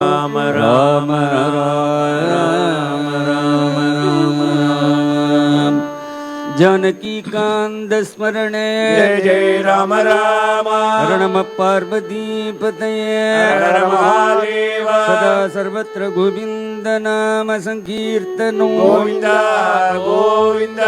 राम राम राम राम राम राम जानकी कांद स्मरणे जय जय राम राम रणम पार्वती पतये हर महादेव सदा सर्वत्र गोविंद नाम संकीर्तनो गोविंद गोविंद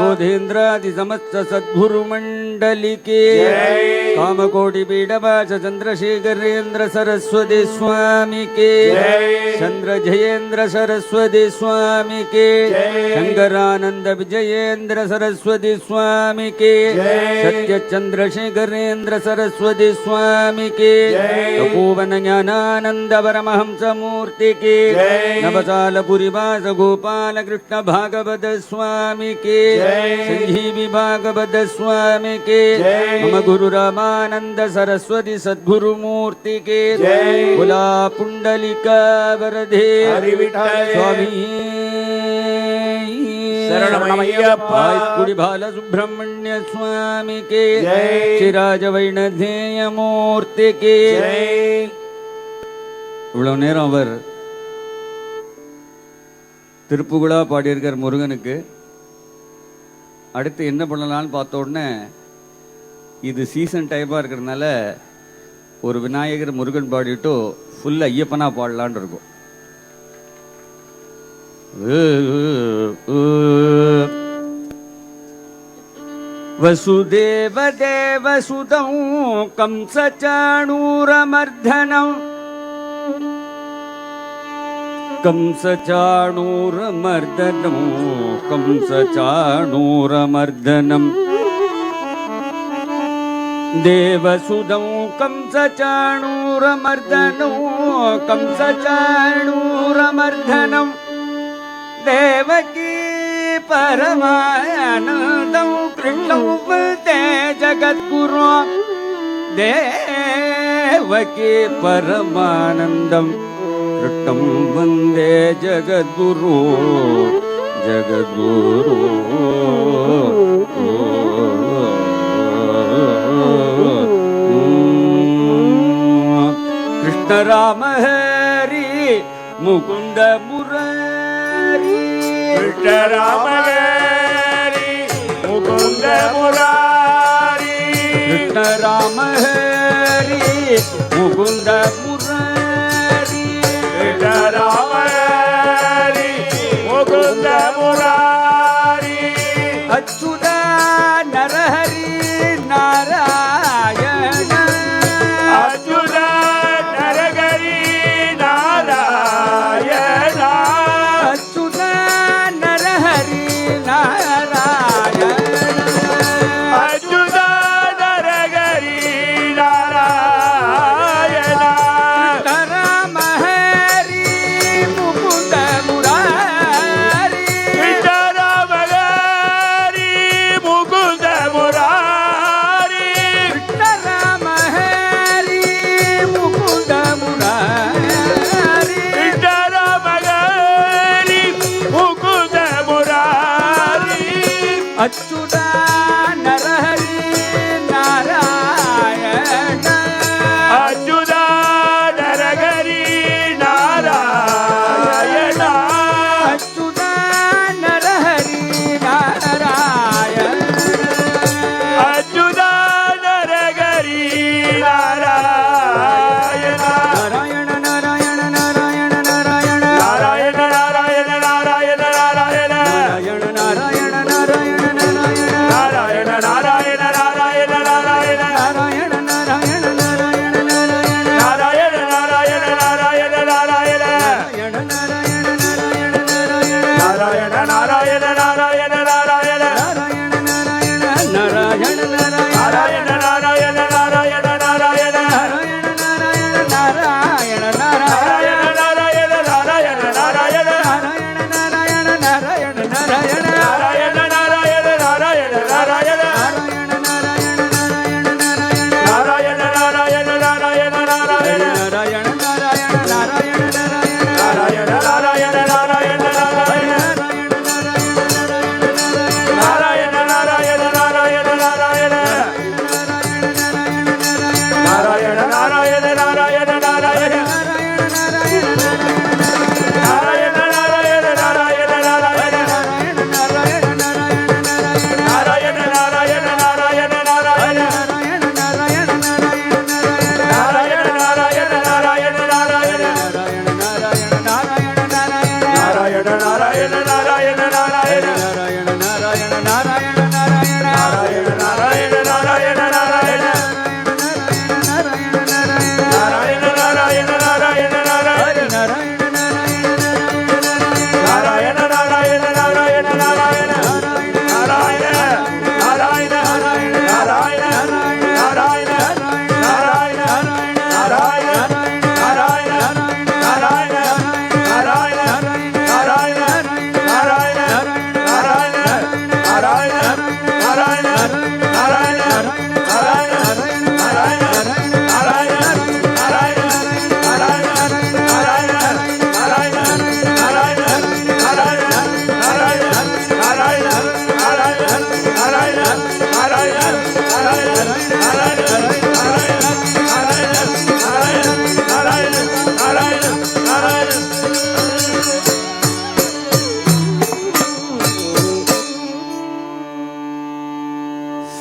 बोधेन्द्रादि समस्त सद्गुरु मंडलिके जय कामकोटि पीडवाच चंद्रशेखरेन्द्र सरस्वती स्वामी के जय चंद्र जयेन्द्र सरस्वती स्वामी के जय शंकरानंद विजयेन्द्र सरस्वती स्वामी के जय सत्य चंद्रशेखरेन्द्र सरस्वती स्वामी के जय तपोवन ज्ञानानंद परमहंस मूर्ति के जय नवसाल पुरीवास गोपाल कृष्ण भागवत स्वामी के जय संजीवी भागवत स्वामी के जय मम गुरु रामानंद सरस्वती सद्गुरु मूर्ति के जय बुला पुंडलिका वरदे हरि विठ्ठल स्वामी शरणमय्यप्पा कुड़ी बाला सुब्रह्मण्य स्वामी के जय श्रीराज वैणधेय मूर्ति के जय இவ்வளவு நேரம் அவர் திருப்புகழா பாடியிருக்கார் முருகனுக்கு. அடுத்து என்ன பண்ணலான்னு பார்த்த உடனே இது சீசன் டைப்பாக இருக்கிறதுனால ஒரு விநாயகர் முருகன் பாடிட்டு ஃபுல் ஐயப்பனா பாடலான் இருக்கும். வசுதேவ தேவசுதம் கம்சச்சாணூரமர்தனம் कंसचाणूरमर्दनं कंसचाणूरमर्दनं देवसुदं कंसचाणूरमर्दनं कंसचाणूरमर्दनं देवकी परमानन्दं कृष्णं वन्दे जगद्गुरो देवकी परमानन्दं कृष्णं वन्दे जगद्गुरु जगद्गुरु कृष्ण राम हरि मुकुंद मुरारी कृष्ण राम हरि मुकुंद मुरारी कृष्ण राम हरि मुकुंद मुरारी कृष्ण राम हरि मुकुंद मुरारी अच्युत नरहरि नारायण अच्युत नरहरि नारायण अच्युत नरहरि नारायण अच्युत नरहरि नारायण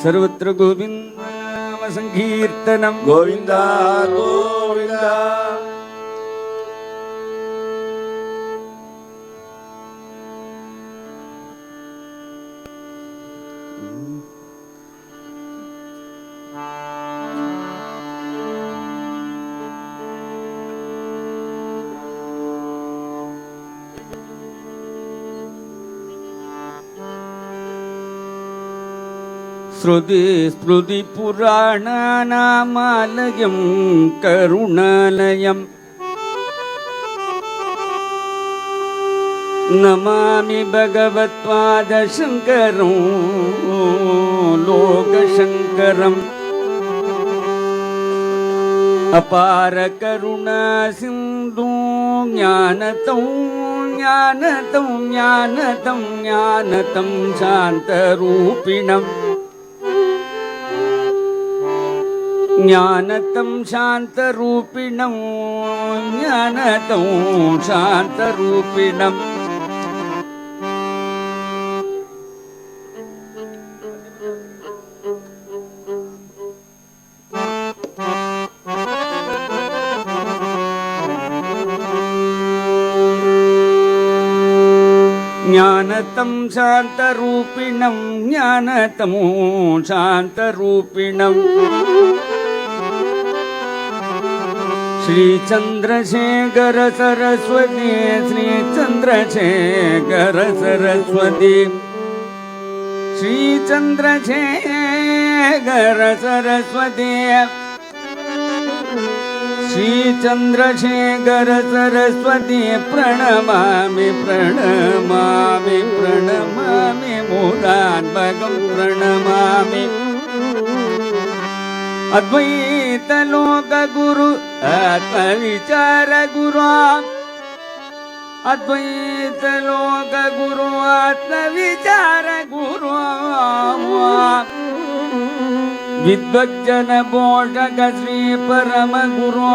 सर्वत्र गोविंद नाम संकीर्तनम गोविंदा गोविंदा श्रुति स्मृति पुराणानामालयं करुणालयं नमामि भगवत्पादशङ्करं लोकशङ्करम् अपार करुणा सिन्धु ज्ञानतं ज्ञानतं ज्ञानतं ज्ञानतं शान्तरूपिणम् ज्ञानतं शान्तरूपिणं ज्ञानतं शान्तरूपिणम् ज्ञानतं शान्तरूपिणं ज्ञानतं शान्तरूपिणम् श्री चंद्रशेखर सरस्वती श्री चंद्रशेखर सरस्वती श्री चंद्रशेखर सरस्वती श्री चंद्रशेखर सरस्वती प्रणमामि प्रणमामि प्रणमामि मूलान्मगं प्रणमामि अद्वैत लोक गुरु आत्मविचार गुरु अद्वैत लोक गुरु आत्मविचार गुरु विद्वज्जन पोषक श्री परम गुरु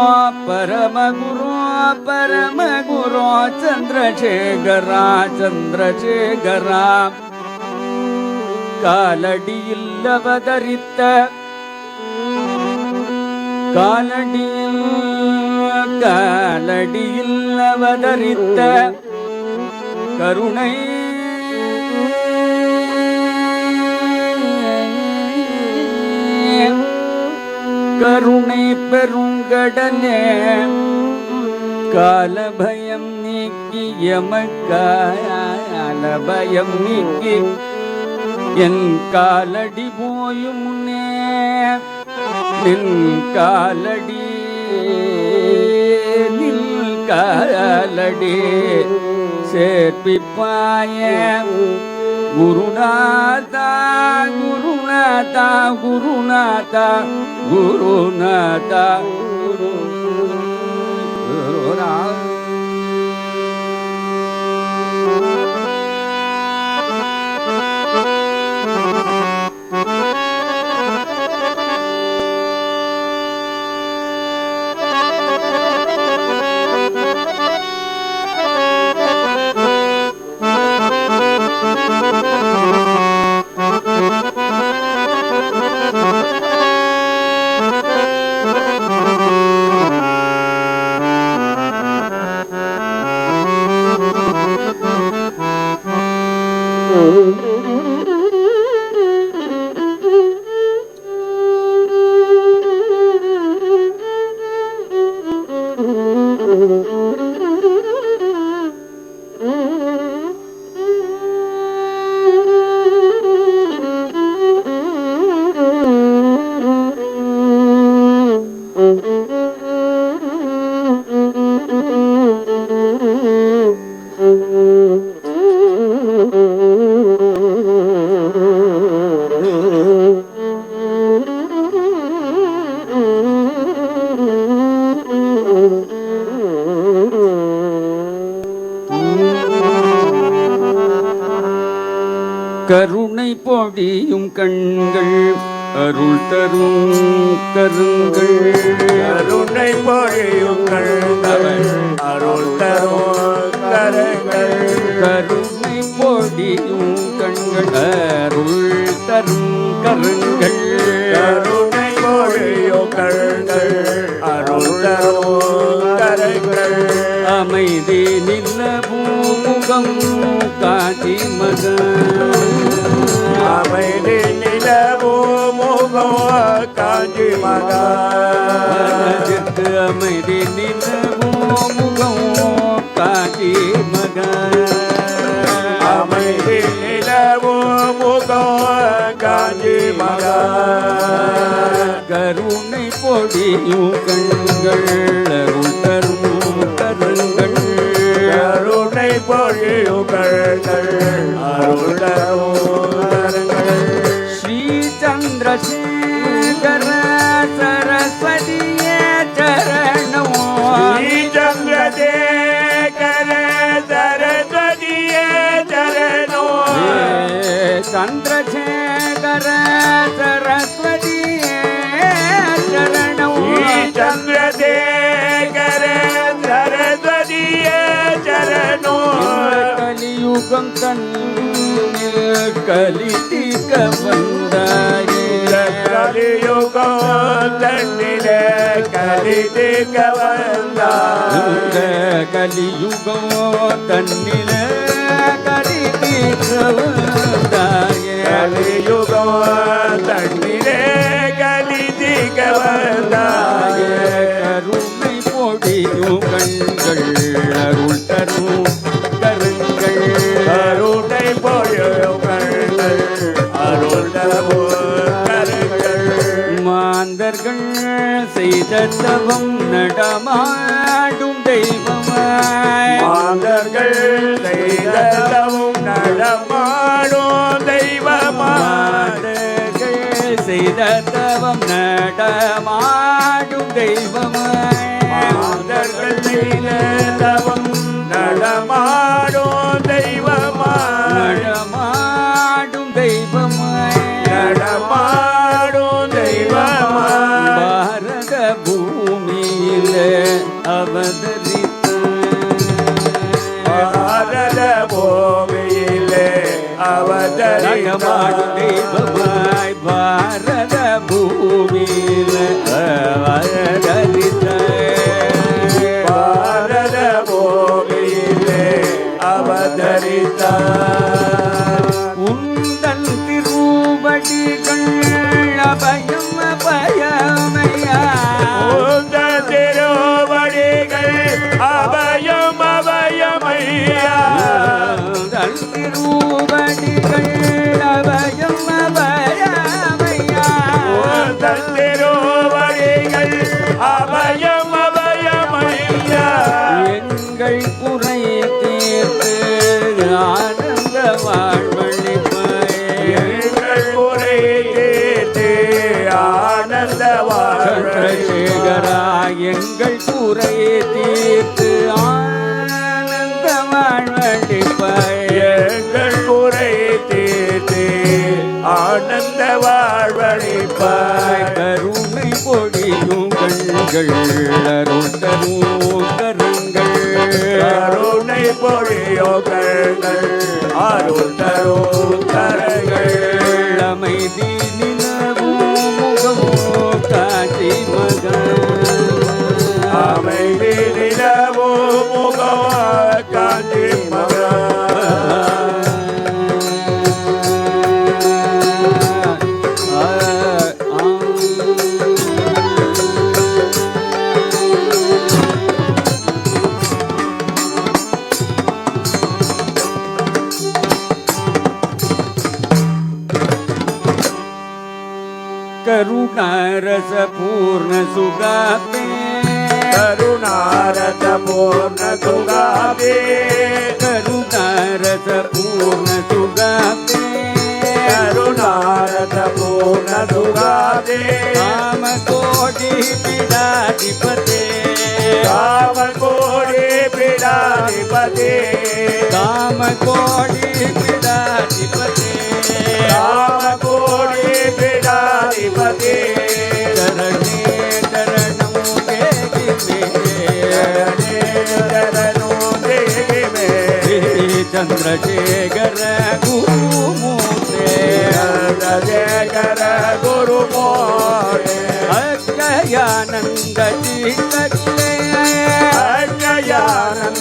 परम गुरु परम गुरु चंद्रशेखरा चंद्रशेखरा कालडियिल अवतरित्त காலடியில் அவதரித்த கருணை கருணை பெருங்கடலே காலபயம் நீக்கி எமக்கால பயம் நீக்கி என் காலடி போயும் முன்னே நின் காலடி சேர்ப்பிப்பாய குருநாதா குருநாதா குருநாதா குருநாதா குருநாதா கருணை பொழியும் கண்கள் அருள் தரும் கருங்கள் கருணை பொழியும் கண்கள் அருள் தரும் கரங்கள் கருணை பொழியும் கண்கள் அருள் தரும் கரங்கள் அமைதி நிலபூமுகம் காட்சி மகன் அமைதி நிலவோ முகம் காஞ்சி மகனுக்கு அமைதி நிலபூமுகம் காட்சி மகன் அமைதி நிலவோ முகம் காஞ்சி கருணை பொடியும் கண்கள் அருள் தரும் கரங்கள் கருணை பொழியும் கண்கள் அருள் தரும் ஸ்ரீ சந்திரசேகர சரஸ்வதியே சரணம் ஸ்ரீ சந்திரசேகர சரஸ்வதியே சரணோ சந்திரசேகர சரஸ்வதியே சரணம் ஸ்ரீ சந்திரசேகர சரஸ்வதியே சரணோ கலியுகம் தன்னில் கலிதிக்க வந்தாயே கலியுகம் தன்னிலே கலிதிக்க வந்தாய் கலியுகம் தன்னில கலிதிக்க வந்தாயே கலியுகம் தன்னிலே கலிதிக்க வந்தாய் கருணை பொடியும் கண்கள் அருள் தரும் கரங்கள் கருணை பொழியும் கண்கள் அருள் தரும் கரங்கள் மாந்தர்கள் செய்த தவம் நடமாடும் தெய்வமாய் மாந்தர்கள் செய்தவும் நடமாடும் தெய்வமாய் மாந்தர்கள் செய்த தவம் நடமாடும் தெய்வமாய் மாந்தர்கள் செய்தவும் நடமாடும் தெய்வமாய் நடமாடும் தெய்வமாய் நடமாடும் தெய்வமாய் பாரத பூமியில் அவதரித்த பாரத பூமியிலே நடமாடும் தெய்வமாய் பாரத பூமியில் அவதரித்த பாரத பூமியிலே அவதரித்தார் உந்தன் திருவடிகள் அபயம் அபயமையா உந்த திருவடிகள் அபயம் அபயமையா உந்தன் திருவடிகள் அபயம் அபயமையா உந்த திருவடிகள் அபயம் அபயமையா எங்கள் குறை தீர்த்து ஆனந்த வாழ்வழிப்பாய் எங்கள் குறை தீர்த்து ஆனந்த சந்திரசேகரா எங்கள் குறை தீர்த்து ஆனந்த வாழ்வழிப்பாய் எங்கள் குறை தீர்த்து ஆனந்த வாழ்வழிப்பாய் கருணை பொடியும் கண்கள் அருள் தரும் கரங்கள் கருணை பொழியோ கண்கள் அருள் தரும் கரங்கள் அமைதி நிலவும் முகமோ காட்சி மகன் அமைதி நிலவோ முகம் காஞ்சி करुणारस पूर्ण सुगाते करुणारस पूर्ण सुगाते करुणारस पूर्ण सुगाते करुणारस पूर्ण सुगाते काम कोटि पीडाधिपते काम कोटि पीडाधिपते काम कोटि पीडाधिपते काम कोटि पीडाधिपते चरणे चरणों देहि में चंद्रशेखर गुरुमूर्ते चंद्रशेखर गुरुमूर्ते अक्षयानंद चित्तले अक्षयानंद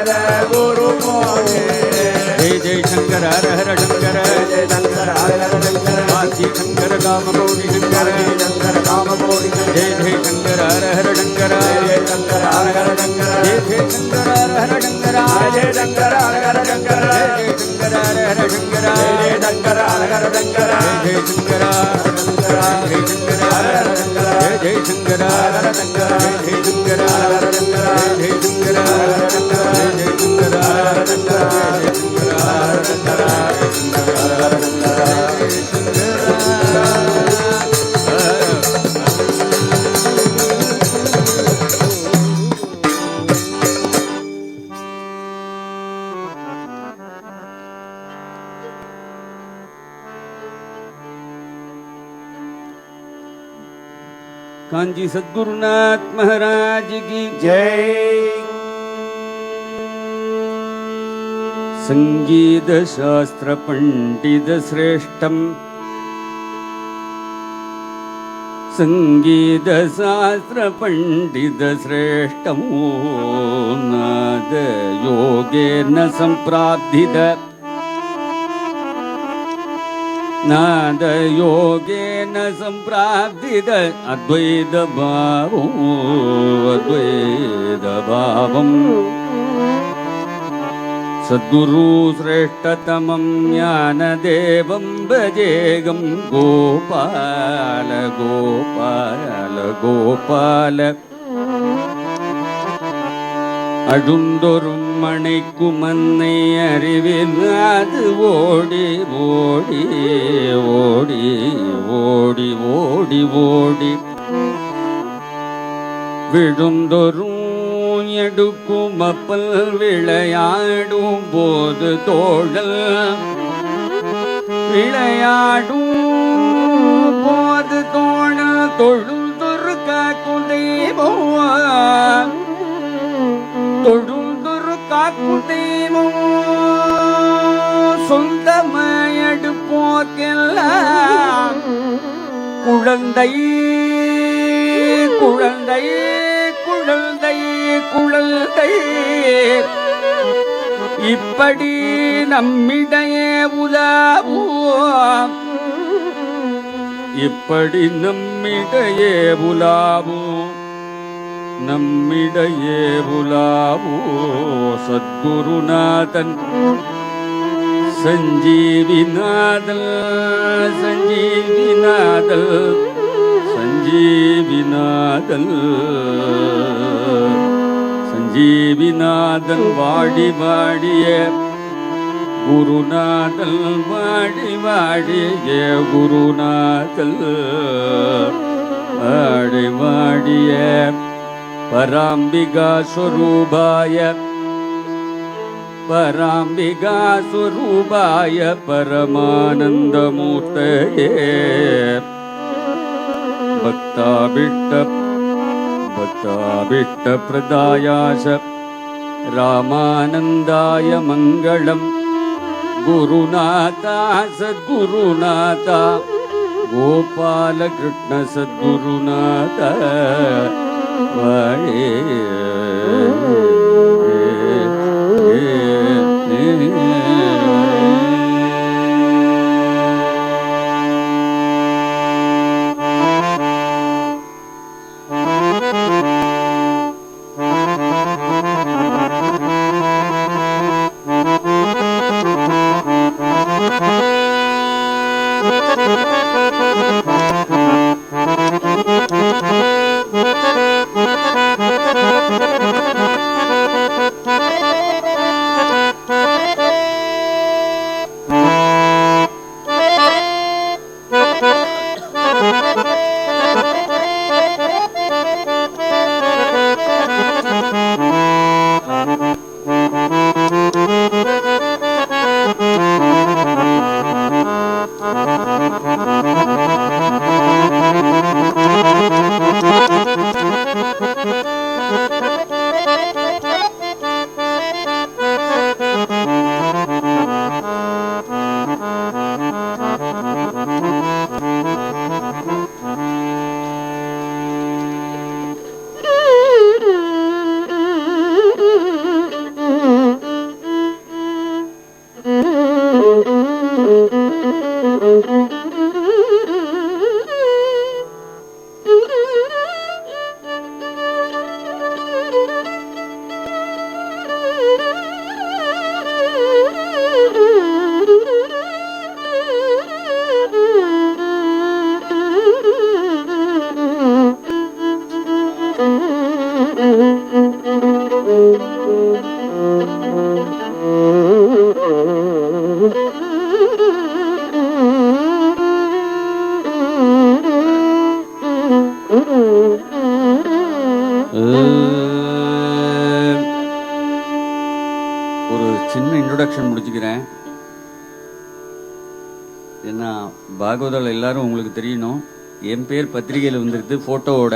ஜெயகர குருமூர்த்தி ஜெய ஜெய சங்கர ஹர ஹர சங்கர ஜெய சங்கர ஹர சங்கர ஆதி சங்கர காமகோடி சங்கர சங்கர காமகோடி ஜெய ஜெய சங்கர ஹர ஹர சங்கர ஜெய சங்கர ஹர சங்கர ஜெய ஜெய சங்கர ஹர ஹர சங்கர ஜெய சங்கர ஹர சங்கர ஜெய சங்கர ஹர ஹர சங்கர ஜெய சங்கர ஹர சங்கர ஜெய சங்கர ஜெய சங்கர ஹர சங்கர ஜெய சங்கர ஹர சங்கர ஜெய சங்கர ஹர சங்கர ஜெய சங்கர ஹர சங்கர ஜெய சங்கர ஹர சங்கர कांची सद्गुरुनाथ महाराज की जय संगीत शास्त्र पंडित श्रेष्ठम संगीत शास्त्र पंडित श्रेष्ठम नाद योगेन संप्राप्तिद नाद योगेन संप्राप्तिद अद्वैत भावम सद्गुरु श्रेष्ठतमं ज्ञानदेवं भजेगं गोपाल गोपाल गोपाल அடுந்தொரும் மணைக்குமன்னை அறிவில் அது ஓடி ஓடி ஓடி ஓடி ஓடி ஓடி விழுந்தொரும் எடுக்கும் அப்பல் விளையாடும் போது தோழல் விளையாடும் போது தோழல் தொழுந்தொரு காக்கும் தெய்வம் தொழுந்தொரு காக்கும் தெய்வம் சொந்தமாயடுப்போர்க்கெல்லாம் குழந்தை குழந்தை குழந்தை குழந்தை இப்படி நம்மிடையே உலாவும் இப்படி நம்மிடையே உலாவும் நம்மிடையே உலாவோ சத்குருநாதன் சஞ்சீவிநாதல் சஞ்சீவிநாதல் சஞ்சீவிநாதல் சஞ்சீவிநாதன் வாடி வாடிய குருநாதல் வாடி வாடிய குருநாதல் வாடி வாடிய पराम्बिका स्वरूपाय पराम्बिका स्वरूपाय परमानन्दमूर्तये भक्ताभीष्टप्रदायास रामानन्दाय मङ्गलम् गुरुनाथा सद्गुरुनाथा गोपालकृष्ण सद्गुरुनाथा வாழே ஒரு சின்ன இன்ட்ரோடக்ஷன் முடிச்சுக்கிறேன். ஏன்னா பாகவதால் எல்லாரும் உங்களுக்கு தெரியணும். என் பேர் பத்திரிகையில் வந்துருக்கு ஃபோட்டோவோட.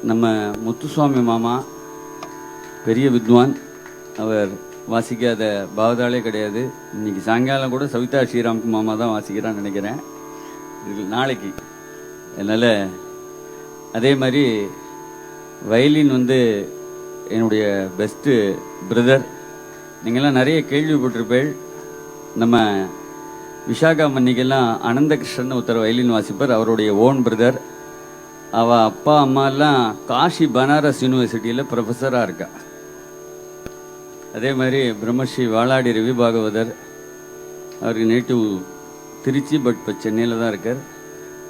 நம்ம முத்துசுவாமி மாமா பெரிய வித்வான். அவர் வாசிக்காத பாவதாலே கிடையாது. இன்னைக்கு சாயங்காலம் கூட சவிதா ஸ்ரீராமுக்கு மாமா தான் வாசிக்கிறான்னு நினைக்கிறேன், நாளைக்கு. அதனால் அதே மாதிரி வயலின் வந்து என்னுடைய பெஸ்ட்டு பிரதர். நீங்கள்லாம் நிறைய கேள்விப்பட்டிருப்பேள். நம்ம விஷாகா மன்னிக்கெல்லாம் அனந்தகிருஷ்ணன் ஒருத்தர் வயலின் வாசிப்பார், அவருடைய ஓன் பிரதர். அவள் அப்பா அம்மா எல்லாம் காஷி பனாரஸ் யூனிவர்சிட்டியில் ப்ரொஃபஸராக இருக்கா. அதே மாதிரி பிரம்மஸ்ரீ வாளாடி ரவி பாகவதர், அவருக்கு நேட்டிவ் திருச்சி, பட் இப்போ சென்னையில் தான் இருக்கார்.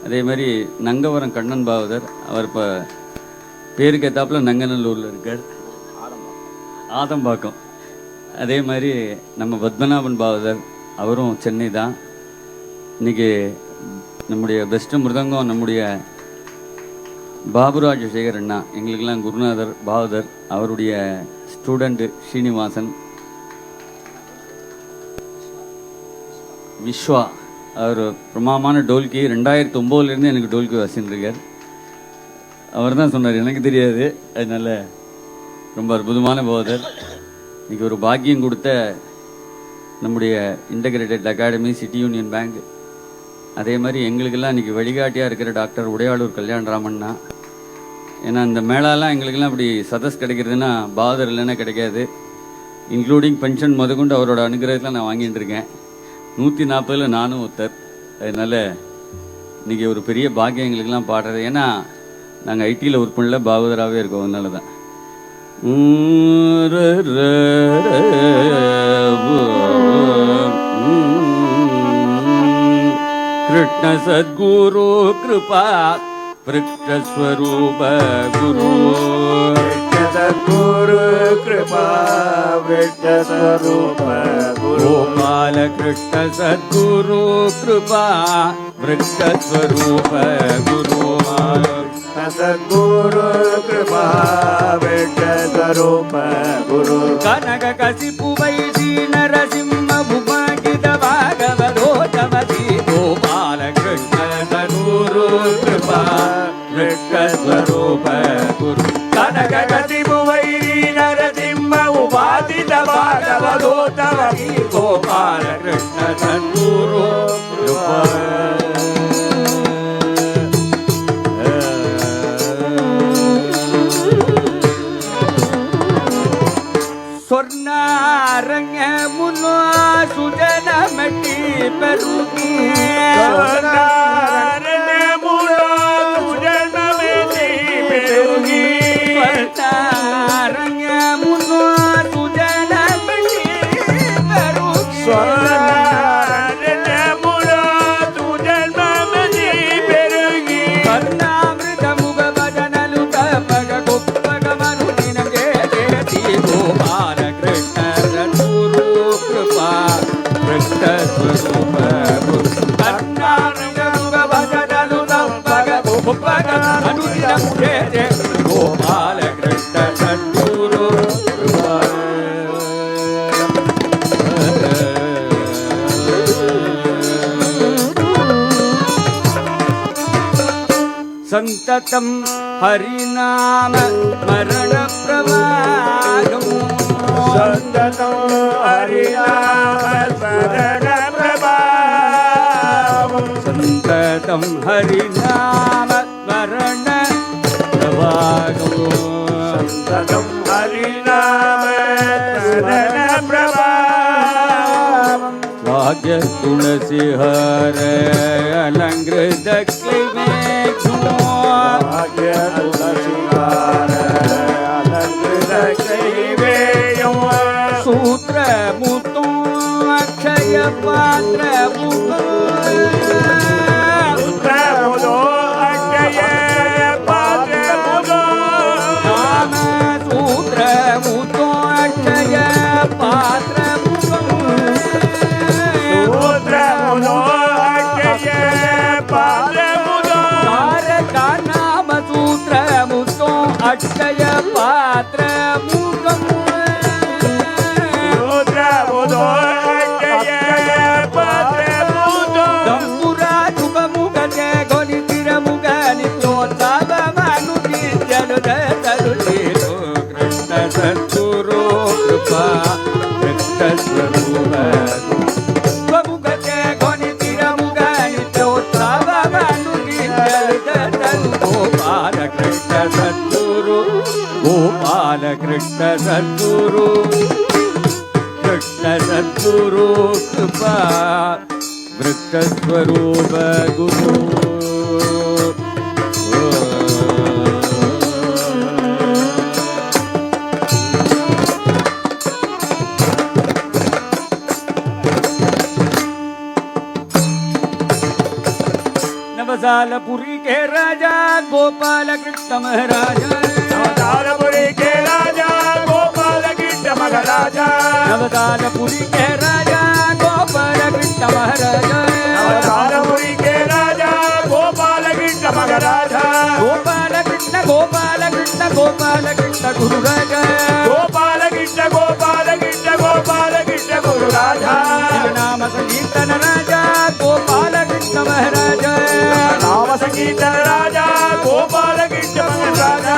அதே மாதிரி நங்கவரம் கண்ணன் பாகவதர், அவர் இப்போ பேருக்கு ஏத்தாப்புல நங்கநல்லூரில் இருக்கார், ஆதம்பாக்கம். அதே மாதிரி நம்ம பத்மநாபன் பாகவதர், அவரும் சென்னை தான். இன்றைக்கி நம்முடைய பெஸ்ட்டு மிருதங்கம் நம்முடைய பாபுராஜ் சேகர் அண்ணா, எங்களுக்கெல்லாம் குருநாதர் பாகவதர். அவருடைய ஸ்டூடெண்ட்டு ஸ்ரீனிவாசன். விஸ்வா, அவர் பிரமாமான டோல்கி. 2009 எனக்கு டோல்கி வாசின்றிருக்கார். அவர் தான் சொன்னார், எனக்கு தெரியாது. அதனால் ரொம்ப அற்புதமான பாகவதர். இன்றைக்கி ஒரு பாக்கியம் கொடுத்த நம்முடைய integrated academy, city union bank, அதே மாதிரி எங்களுக்கெல்லாம் இன்றைக்கி வழிகாட்டியாக இருக்கிற டாக்டர் உடையாளூர் கல்யாணராமண்ணா. ஏன்னா இந்த மேளாலாம் எங்களுக்கெல்லாம் இப்படி சதஸ் கிடைக்கிறதுனா பாகவதர் இல்லைன்னா கிடைக்காது. இன்க்ளூடிங் பென்ஷன் முதற்கொண்டு அவரோட அனுகிரகத்தில் நான் வாங்கிட்டு இருக்கேன். 140 நானும் ஒருத்தர். அதனால் இன்றைக்கி ஒரு பெரிய பாக்கியம் எங்களுக்கெல்லாம் பாடுறது. ஏன்னா நாங்கள் ஐடியில் ஒர்க் பண்ணல, பாகவதராகவே இருக்கோம். அதனால தான் कृष्ण सद्गुरु कृपा वृक्ष स्वरूप गुरु, कृष्ण सद्गुरु कृपा वृक्ष स्वरूप गुरु, गोपाल कृष्ण सद्गुरु कृपा वृक्ष स्वरूप गुरु, सद्गुरु कृपा वृक्ष स्वरूप गुरु, कनक कसिपु वैशी नरसिंह भुमागित भागवतोतमसी, गोपाल कृष्ण सद्गुरु कृपा वृक्ष स्वरूप गुरु, कनक कसिपु वैरी नरसिंह उपादित भागवतोतमसी, गोपाल कृष्ण सद्गुरु कृपा. சொர்ணாரங்க முன்னோ சுஜன மட்டி பெருகி, சொர்ணாரங்க முன்னோ சுஜன மட்டி பெருகி, சொர்ணாரங்க முன்னோ சுஜன மட்டி பெருகி, சொர்ணாரங்க முன்னோ சுஜன மட்டி பெருகி, కర్ణామృత ముగ భజనలు కపగ గొప్పగ మనుదిన జయతి, గోపాల కృష్ణ సద్గురు కృపా వృక్ష స్వరూప గురు, కర్ణామృత ముగ భజనలు కపగ గొప్పగ మనుదిన జయతి, గోపాల కృష్ణ సద్గురు కృపా. संततम हरिनाम मरण प्रवाहम, संततं हरिनाम स्मरण प्रभावम्, संततम हरिनाम मरण प्रवाहम, संततं हरिनाम स्मरण प्रभावम्, भाग्य तुलसी हर अलंकृत क्लिमे भाग्य तुलसीकार अलंकृत कैवेयम्, सूत्र मुतो अक्षय पात्र मुतो, पुत्रमुदो अक्षय पात्रमुदो, नाम सद्गुरु कृपा स्वरूप स्वमुखते गोपाल कृष्ण सद्गुरु गोपाल कृष्ण सद्गुरु कृष्ण सद्गुरु कृपा वृक्ष स्वरूप गुरु नवसालपुरी के राजा गोपाल कृष्ण महाराजा नवसालपुरी के राजा गोपाल कृष्ण महाराजा नवसालपुरी के राजा गोपाल कृष्ण महाराजा नवसालपुरी के राजा गोपाल कृष्ण महाराजा गोपाल कृष्ण गोपाल कृष्ण गोपाल कृष्ण गुरु राजा गोपाल कृष्ण गोपाल कृष्ण गोपाल कृष्ण गुरु राजा नाम संकीर्तन राजा गोपाल कृष्ण महाराजा नाम संकीर्तन राजा गोपाल कृष्ण महाराजा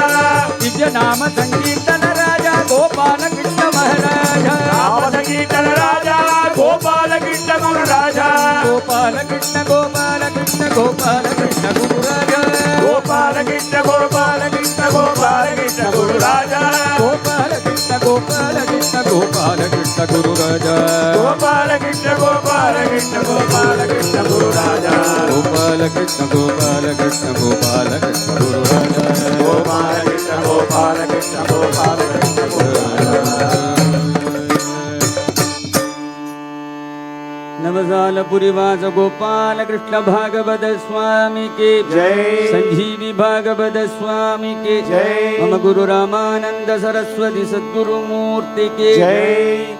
दिव्य नाम संकीर्तन राजा गोपाल कृष्ण महाराजा नाम संकीर्तन राजा गोपाल कृष्ण गुरु राजा गोपाल कृष्ण गोपाल कृष्ण गोपाल कृष्ण गुरु राजा गोपाल कृष्ण गोपाल कृष्ण गोपाल कृष्ण गुरु राजा गोपाल कृष्ण गोपाल कृष्ण गोपाल कृष्ण गुरु राजा गोपाल कृष्ण गोपाल कृष्ण गोपाल कृष्ण गुरु राजा गोपाल कृष्ण गोपाल कृष्ण गोपाल कृष्ण गुरु राजा गोपाल कृष्ण गोपाल कृष्ण गोपाल कृष्ण गुरु राजा नवसालपुरीवास गोपाल कृष्ण भागवत स्वामी के जय संजीवी भागवत स्वामी के जय मम गुरु रामानंद सरस्वती सद्गुरु मूर्ति के जय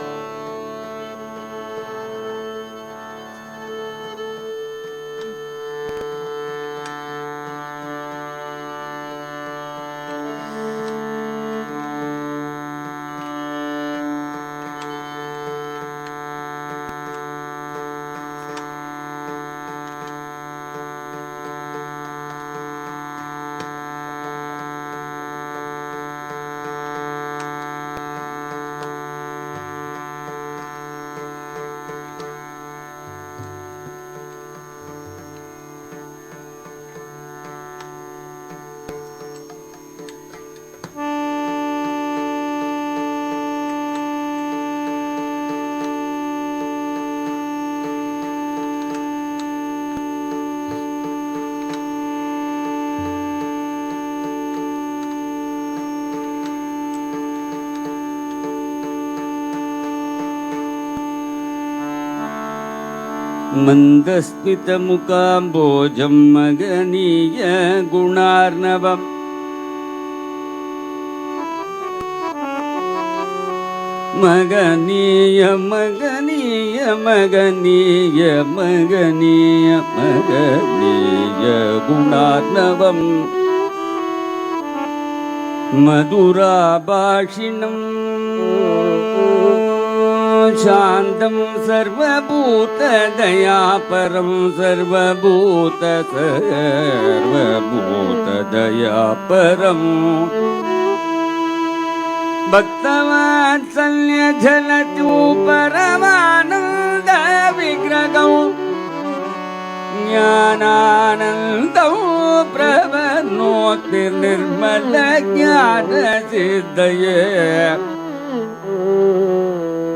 मन्दस्मितमुकाम्बोजं मगनीय गुणार्णवम् मगनीय मगनीय मगनीय मगनीय मगनीय गुणार्णवम् मधुराभाषिणम् शान्तं सर्वभूतदयापरं सर्वभूतदयापरम् भक्तवात्सल्यझलतु परमानन्द विग्रहौ ज्ञानानन्दौ प्रवन्नोतिर्निर्मल ज्ञानसिद्धये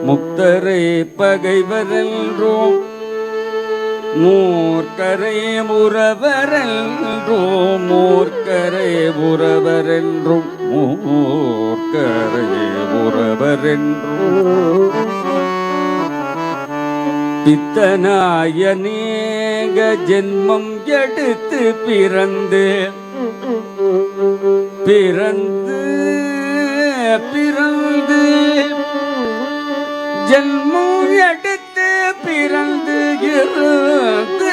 முக்தரை பகைவரென்றோம் மூர்க்கரை உறவரென்றோம் மூர்க்கரை உறவரென்றும் மூர்க்கரை உறவரென்றும் பித்தனாய அநேக ஜென்மம் எடுத்து பிறந்து பிறந்து பிறந்து ஜென்மம் எடுத்து பிறந்து இருந்து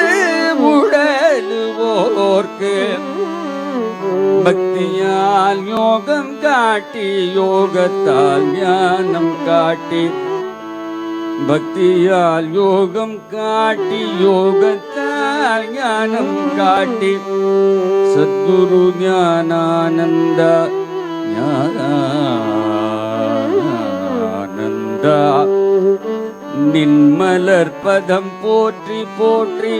உடலுவோர்க்கு பக்தியால் யோகம் காட்டி யோகத்தால் ஞானம் காட்டி பக்தியால் யோகம் காட்டி யோகத்தால் ஞானம் காட்டி சத்குரு ஞானானந்த ஞான நந்தா நின்மலர்பதம் போற்றி போற்றி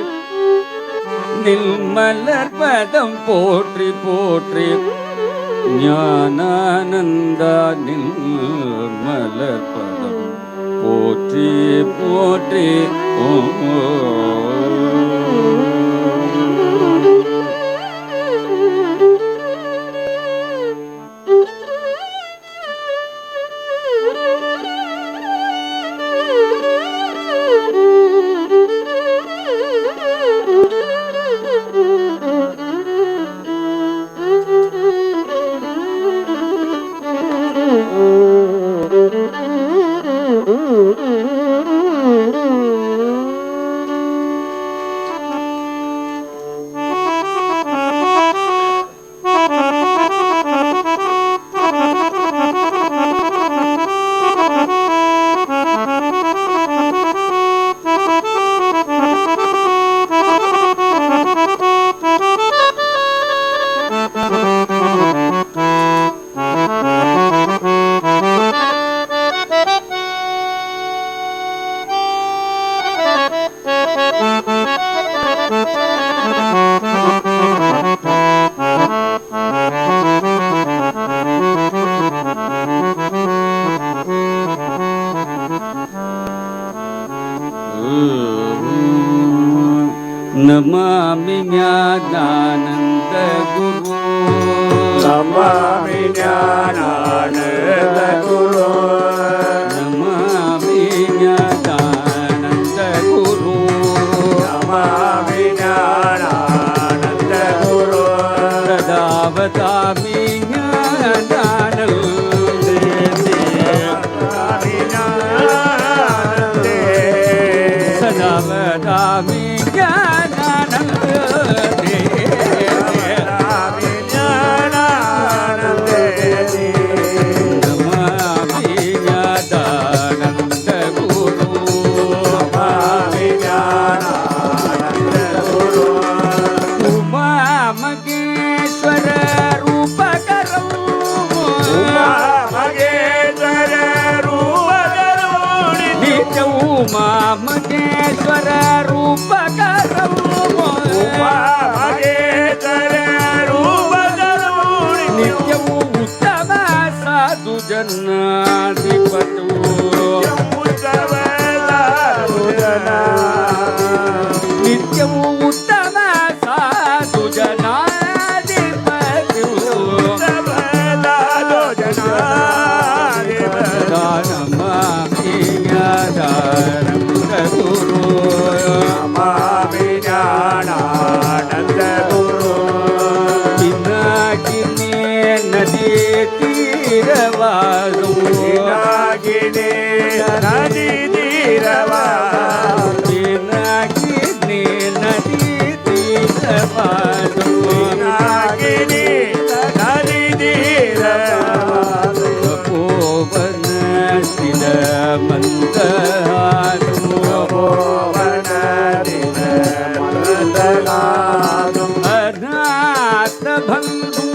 நின்மலர்பதம் போற்றி போற்றி ஞானானந்தா நின்மலர்பதம் போற்றி போற்றி नमामि ज्ञानानंद गुरु नमामि ज्ञानानंद गुरु नमामि ज्ञानानंद गुरु नमामि ज्ञानानंद गुरु सदा वदामि ज्ञानानंदे सदा वदामि महेश्वर रूप नित्यवू उत्तम साधु जनाधिपतु नित्यवू उत्तम साधु जनाधिपतु नमामि ज्ञानानंद गुरु नमामि ज्ञानानंद गुरु पिनाकिनी नदी तीरवासु पिनाकिनी नदी तीरवासु पिनाकिनी नदी तीरवासु पिनाकिनी नदी तीरवासु तपोवन स्थिर मंदहासु तपोवन स्थिर मंदहासु अनाथ बंधु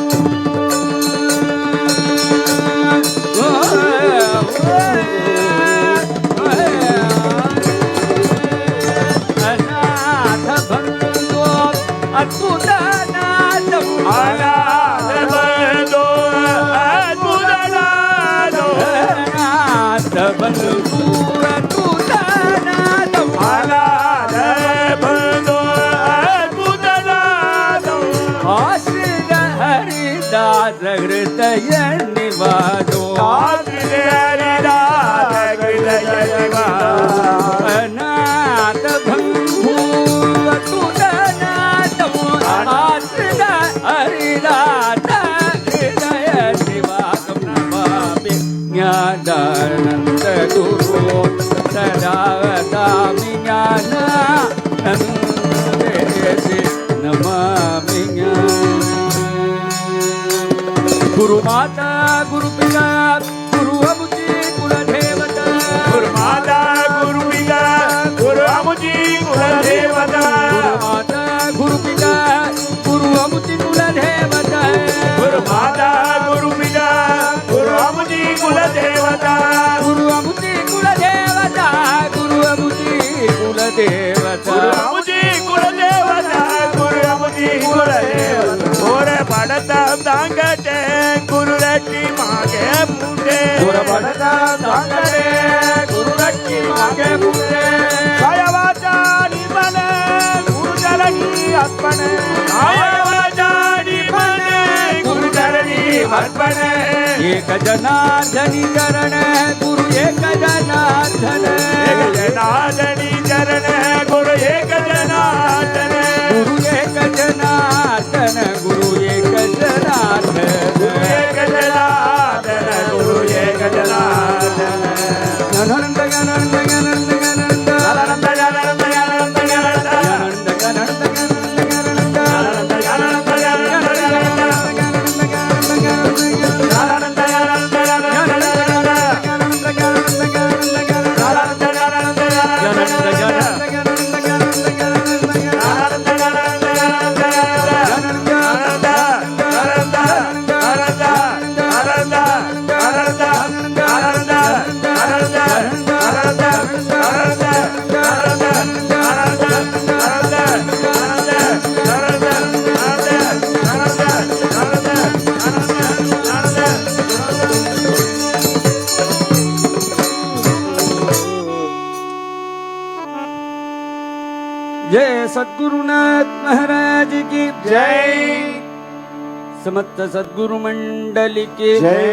अनाथ बंधु अद्भुत नादम अनाथ बंधु अद्भुत नादम अनाथ बंधु अद्भुत नादम अनाथ बंधु अद्भुत नादम आश्रित हरिदास हृदय निवासो अनाथ बंधु अद्भुत नादम आश्रित हरिदास हृदय निवासो नमामि ज्ञानानंद गुरु सदा वदामि ज्ञानानंदे नमामि गुरु माता गुरु पिता गुरु अमुची कुल देवता गुरु माता गुरु पिता गुरु अमुची कुल देवता गुरु माता गुरु पिता गुरु अमुची कुल देवता गुरु माता गुरु पिता गुरु अमुची कुल देवता गुरु अमुची कुल पूजे गुरबड़ना सांगरे गुरुरक्षी मागे पूजे कायवाचा निमने गुरुचरणी अर्पणे कायवाचा निमने गुरुचरणी अर्पणे एक जनार्दनी चरण गुरु एक जनार्दन एक जनार्दनी चरण गुरु एक जनार्दन गुरु एक जनार्दन गुरु एक जनार्दन एक जनार्दन गुरु एक जनार्दन गणानंद गणानंद गणानंद गणानंद आनंद आनंद आनंद आनंद गणानंद गणानंद आनंद गणानंद जय सद्गुरुनाथ महाराज की जय समस्त सद्गुरु मंडल की जय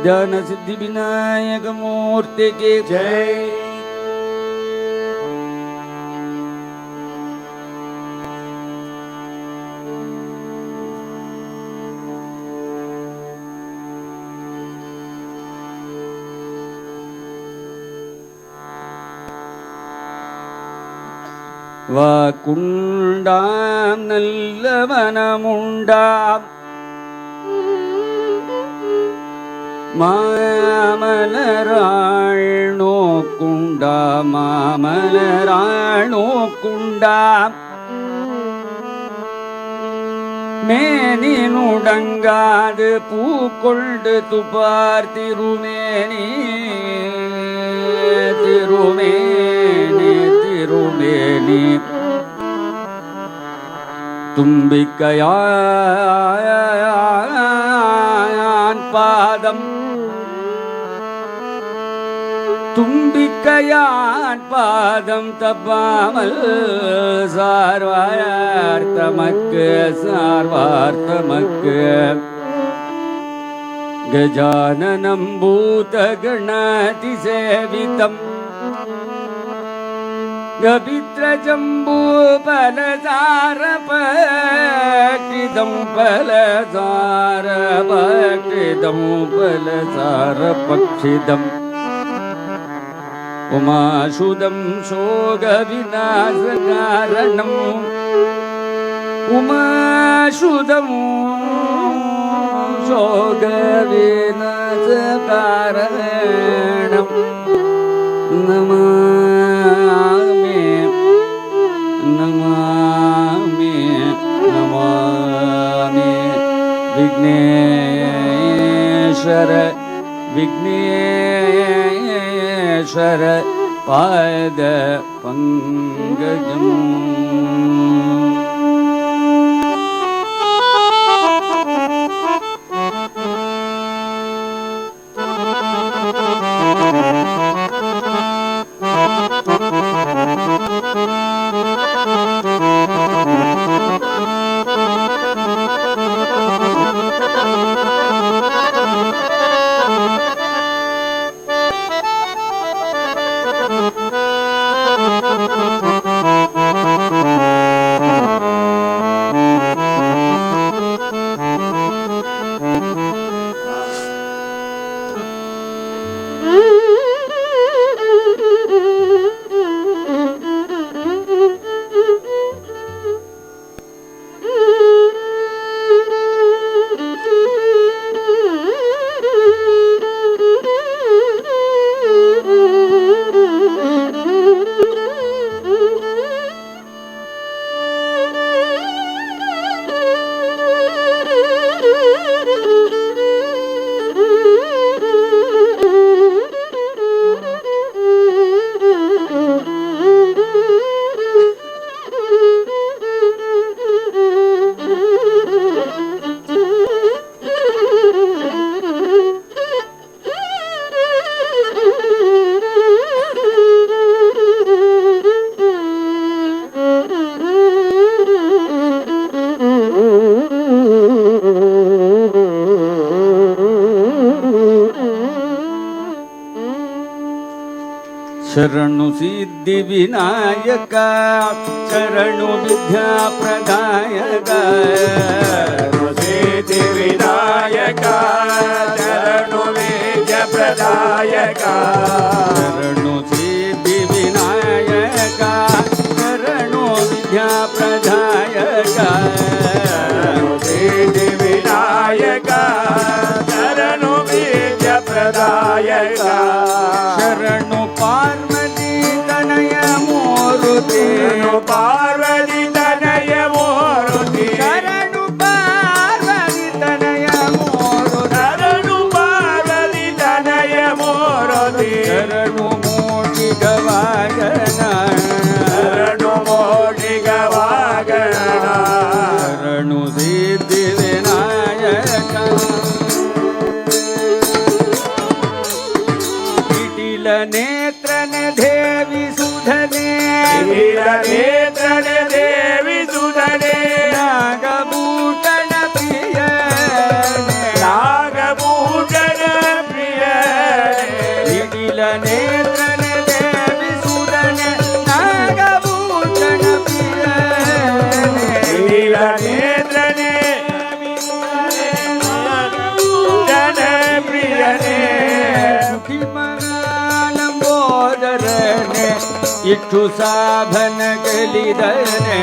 ज्ञान सिद्धि विनायक मूर्ति की जय വാക്കുണ്ടാം നല്ലവനമുണ്ടാം മാമലരാൾ നോക്കുണ്ടാം മാമലരാൾ നോക്കുണ്ടാം മേനിനുടങ്കാത് പൂക്കൊണ്ട് തുപ്പാർ തിരുമേനി തിരുമേനി തിരുമേനി തുമ്പിക്കയാൻ പാദം തുമ്പിക്കയാൻ പാദം തപ്പാമൽ സാർവാർത്തമക്ക് സാർവാർത്തമക്ക് ഗജാനനം ഭൂതഗണാതി സേവിതം गवित्रजम्बू फलसारपक्षिदं फलसारपक्षिदं फलसारपक्षिदम् उमाशुदं शोकविनाशकारणम् उमाशुदं शोकविनाशकारणम् नमामि नमामि नमामि विघ्नेश्वर विघ्नेश्वर पाद पंकजम् ಶರಣು ಸಿದ್ಧಿ ವಿನಾಯಕ ಶರಣು ವಿದ್ಯಾ ಪ್ರದಾಯಕ ಸಿದ್ಧಿ ವಿನಾಯಕ ಶರಣು ವಿದ್ಯಾ ಪ್ರದಾಯಕ ಶರಣು ಸಿದ್ಧಿ ವಿನಾಯಕ ಶರಣು ವಿದ್ಯಾ ಪ್ರದಾಯಕ ಸಿದ್ಧಿ ವಿನಾಯಕ ಶರಣು ವಿದ್ಯಾ ಪ್ರದಾಯಕ ಶರಣು ಪಾರ್ವತಿ ತನಯ ಮೂರುತಿ ಪಾರ್ವತಿ ತನಯ ಮೂರುತಿ ಶರಣು ಪಾರ್ವತಿ ತನಯ ಮೂರುತಿ ಶರಣು ಪಾರ್ವತಿ ತನಯ ಮೂರುತಿ ಶರಣು ಮೂಷಿಕ ವಾಗನ ಶರಣು ಮೋಡಿಗ ವಾಗಣ ಶರಣು ಸಿದ್ಧಿ ವಿನಾಯಕ ಕಿಟಿಲ ನೇತ್ರನ ದೇವಿ ಸುಧನೆ ನೇತ್ರನ ದೇವಿ ಸುಧನೆ ನಾಗಭೂಷಣ ಪ್ರಿಯ ನಾಗಭೂಷಣ ಪ್ರಿಯ ಕಿಟಿಲ ನೇತ್ರನ ದೇವಿ ಸುಧನೆ ನಾಗಭೂಷಣ ಪ್ರಿಯ ನೇತ್ರನೇ ಜನ ಪ್ರಿಯನೇ ಲಂಬೋದರನೆ ಇಟ್ಟು ಸಾಧನ ಕಲಿದನೆ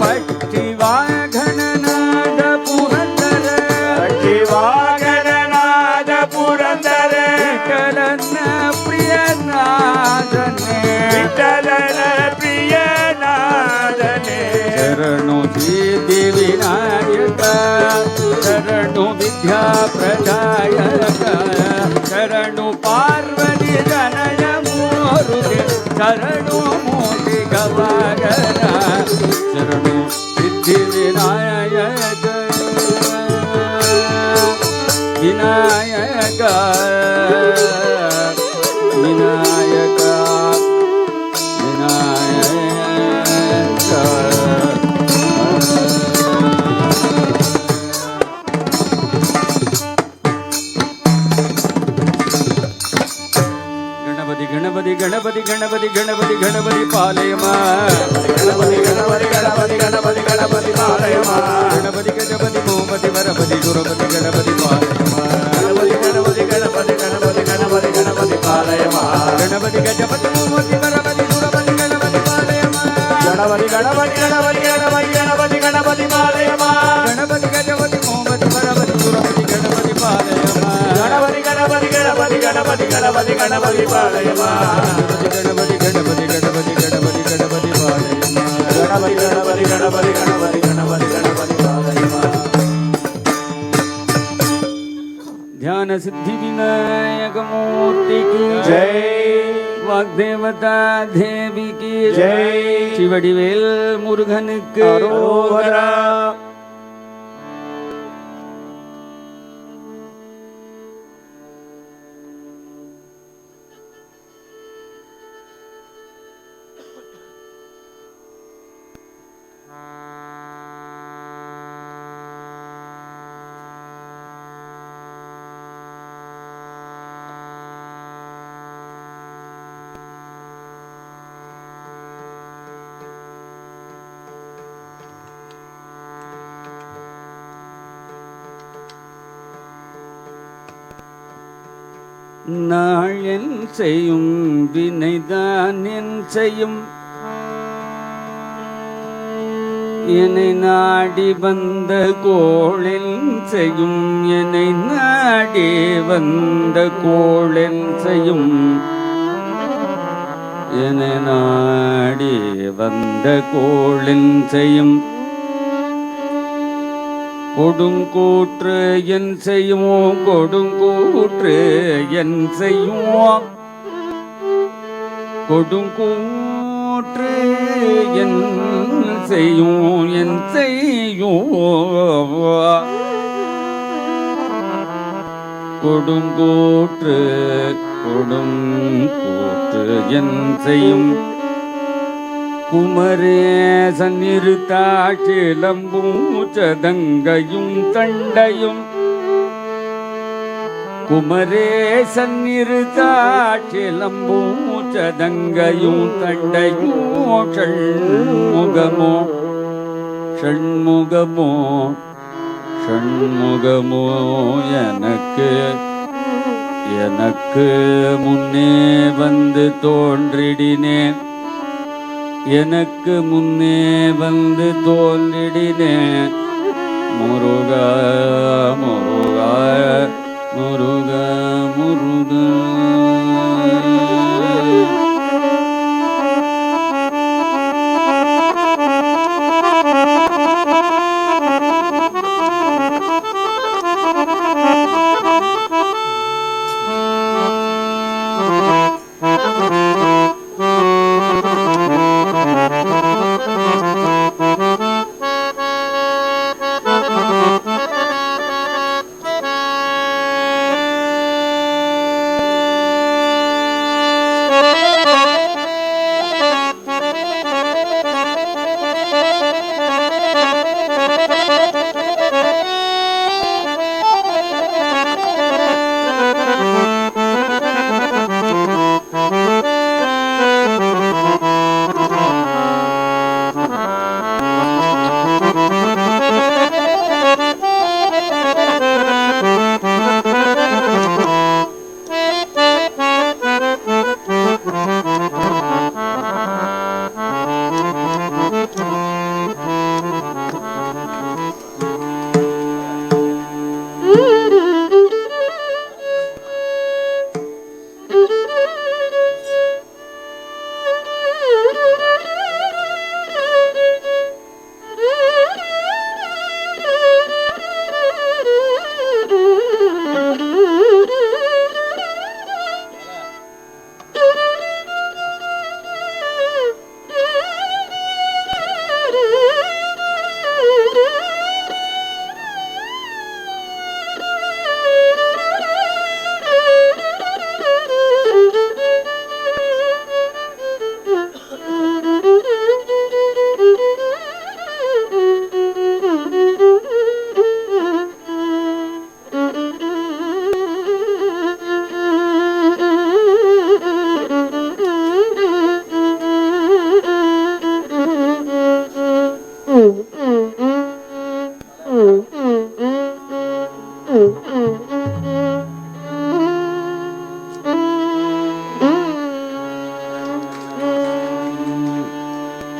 ಪಟ್ಟಿ ವಾಘನನಾದ ಪುರಂದರ ಶಿವಾಗಣನಾದ ಪುರಂದರ ವಿಠಲನ ಪ್ರಿಯನಾದನೆ ವಿಠಲನ ಪ್ರಿಯನಾದನೆ ಶರಣು ಸಿದ್ಧಿ ವಿನಾಯಕ ಶರಣು ವಿದ್ಯಾ ಪ್ರದಾಯಕ ಶರಣು ಪಾರ್ವತಿ ಜನಯ ಮೂರುತಿ ಶರಣು ಮೂಷಿಕ ವಾಗನ ಶರಣು ಸಿದ್ಧಿ ವಿನಾಯಕ ವಿನಾಯಕ ವಿನಾಯಕ ಗಣಪತಿ ಗಣಪತಿ ಗಣಪತಿ ಗಣಪತಿ ಗಣಪತಿ ಗಣಪತಿ ಪಾಲಯಮ ಗಣಪತಿ ಗಣಪತಿ ಗಣಪತಿ ಗಣಪತಿ ಗಣಪತಿ ಪಾಲಯಮ ಗಣಪತಿ ಗಜಪತಿ ಭೂಪತಿ ವರಪತಿ ಗುರುಪತಿ ಗಣಪತಿ ಪಾಲಯಮ ಗಣಪತಿ ಗಣಪತಿ ಗಣಪತಿ ಗಣಪತಿ ಗಣಪತಿ ಗಣಪತಿ ಪಾಲಯಮ ಗಣಪತಿ ಗಜಪತಿ ಭೂಪತಿ ವರಪತಿ ಗುರುಪತಿ ಗಣಪತಿ ಪಾಲಯಮ ಗಣಪತಿ ಗಣಪತಿ ಗಣಪತಿ ಗಣಪತಿ ಗಣಪತಿ ಗಣಪತಿ ಪಾಲಯಮ ಗಣಪತಿ ಗಜಪತಿ ಭೂಪತಿ ವರಪತಿ ಗುರುಪತಿ ಗಣಪತಿ ಪಾಲಯಮ ಗಣಪತಿ ಗಣಪತಿ ಗಣಪತಿ ಗಣಪತಿ ಗಣಪತಿ ಗಣಪತಿ ಪಾಲಯಮ ಗಣಪತಿ ಗಣಪತಿ ಗಣಪತಿ ಗಣಪತಿ ಗಣಪತಿ ಪಾಲಯಮ ಗಣಪತಿ ಗಣಪತಿ ಗಣಪತಿ ಗಣಪತಿ ಗಣಪತಿ ಗಣಪತಿ ಪಾಲಯಮ ध्यान सिद्धि विनायक मूर्ति की जय वाग्देवता देवी की जय शिवडिवेल मुरुगन के अरोहरा நாளென் செய்யும் வினைதான் என் செய்யும் என்னை நாடி வந்த கோளென் செய்யும் என்னை நாடி வந்த கோளென் செய்யும் என்னை நாடி வந்த கோளென் செய்யும் கொடுங்கூற்று என் செய்யும் கொடுங்கூற்று என் செய்யும் கொடுங்கூற்று என் செய்யும் என் செய்யும் கொடுங்கூற்று கொடுங்கூற்று என் செய்யும் குமரேசன் இருத்தாட்சிலம்பும் சதங்கையும் தண்டையும் குமரேசன் இருத்தாட்சிலம்பும் சதங்கையும் தண்டையும் ஷண்முகமோ ஷண்முகமோ ஷண்முகமோ எனக்கு எனக்கு முன்னே வந்து தோன்றிடினேன் எனக்கு முன்னே வந்து தோன்றிடினேன் முருகா முருகா முருகா முருகா.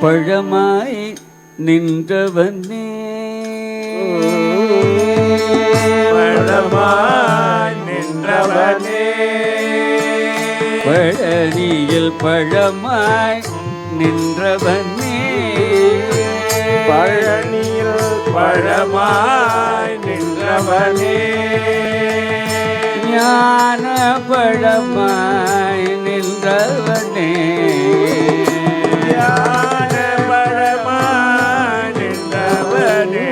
பழமாய் நின்றவனே பழமாய் நின்றவனே பழனியில் பழமாய் நின்றவனே பழனியில் பழமாய் நின்றவனே ஞான பழமாய் நின்றவனே ஞான பழமாய் நின்றவனே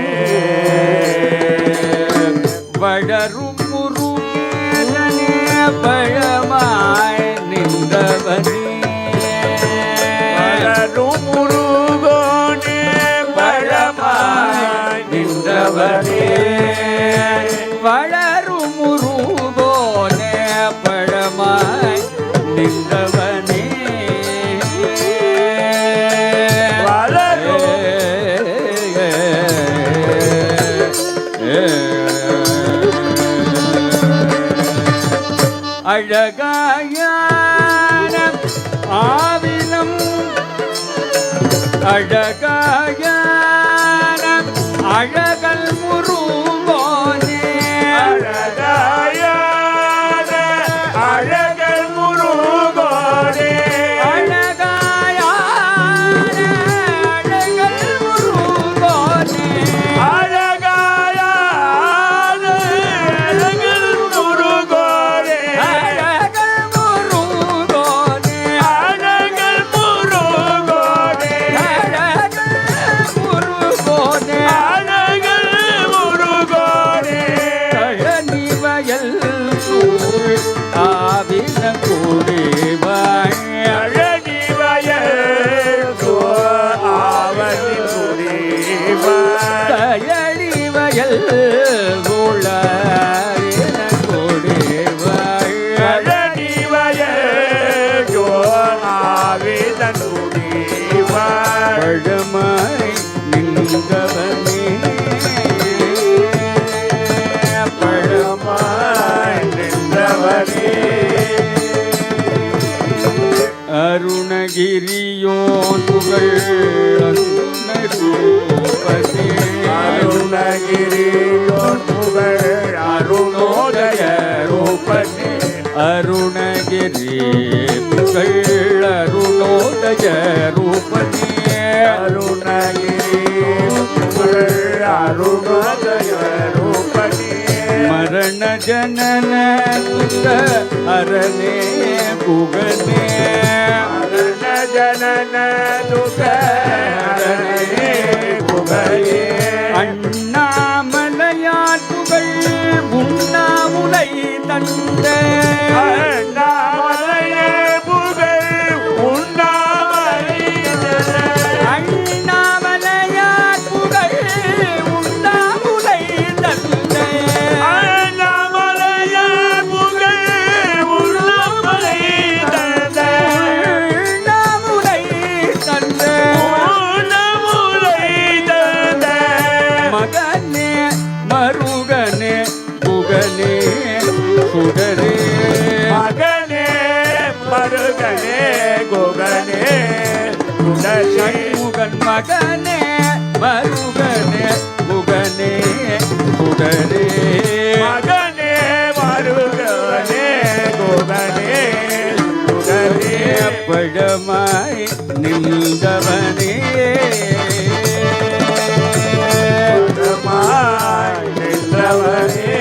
வளரும் முருகனே பழமாய் நின்றவனே வளரும் முருகனே பழமாய் நின்றவனே வளரும் முருகனே பழமாய் நின்றவனே வளரும் அழகாயான ஆவிலம் அழகாயான அழகல் முருகனே அழகாயான அழகர் முருகனே அழகாயான அழகல் முருகனே அழகாயான அழகர் முருகனே அழகல் முருகனே அழகர் முருகனே அழகல் முருகனே கோளாரின கொடிவாள் பழமாய் நின்றவனே பழமாய் நின்றவனே அருணகிரியோன் புகழ் அருணரூபனே அருணகிரியோன் புகழ் அருணோதய ரூபனே அருணகிரி புகழ் அருணோதய ரூபனே அருணகிரி புகழ் அருணோதய ரூபனே மரண ஜனன துக்க அரணே புகனே மரண ஜனன துக்க அரணே புகழே அண்ணாமலையார் புகழ் உண்ணாமுலை தந்த அண்ணாமலையே புகழ் உண்ணாமலை அண்ணாமலையார் புகழ் உண்ணாமுலை தந்த அண்ணாமலையே புகழ் உண்ணாமலை தந்த உண்ணாமுலை தந்த உண்ணாமுலை தந்த மகனே மருகனே புகனே சுடரே மகனே மருகனே குகனே குடலே முகன் மகனே மருகனே புகனே சுடரே மகனே மருகனே குகனே குடலே பழமாய் நின்றவனே பழமாய் நின்றவனே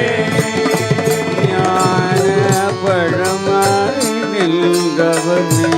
ஞான பழமாய் நின்றவனே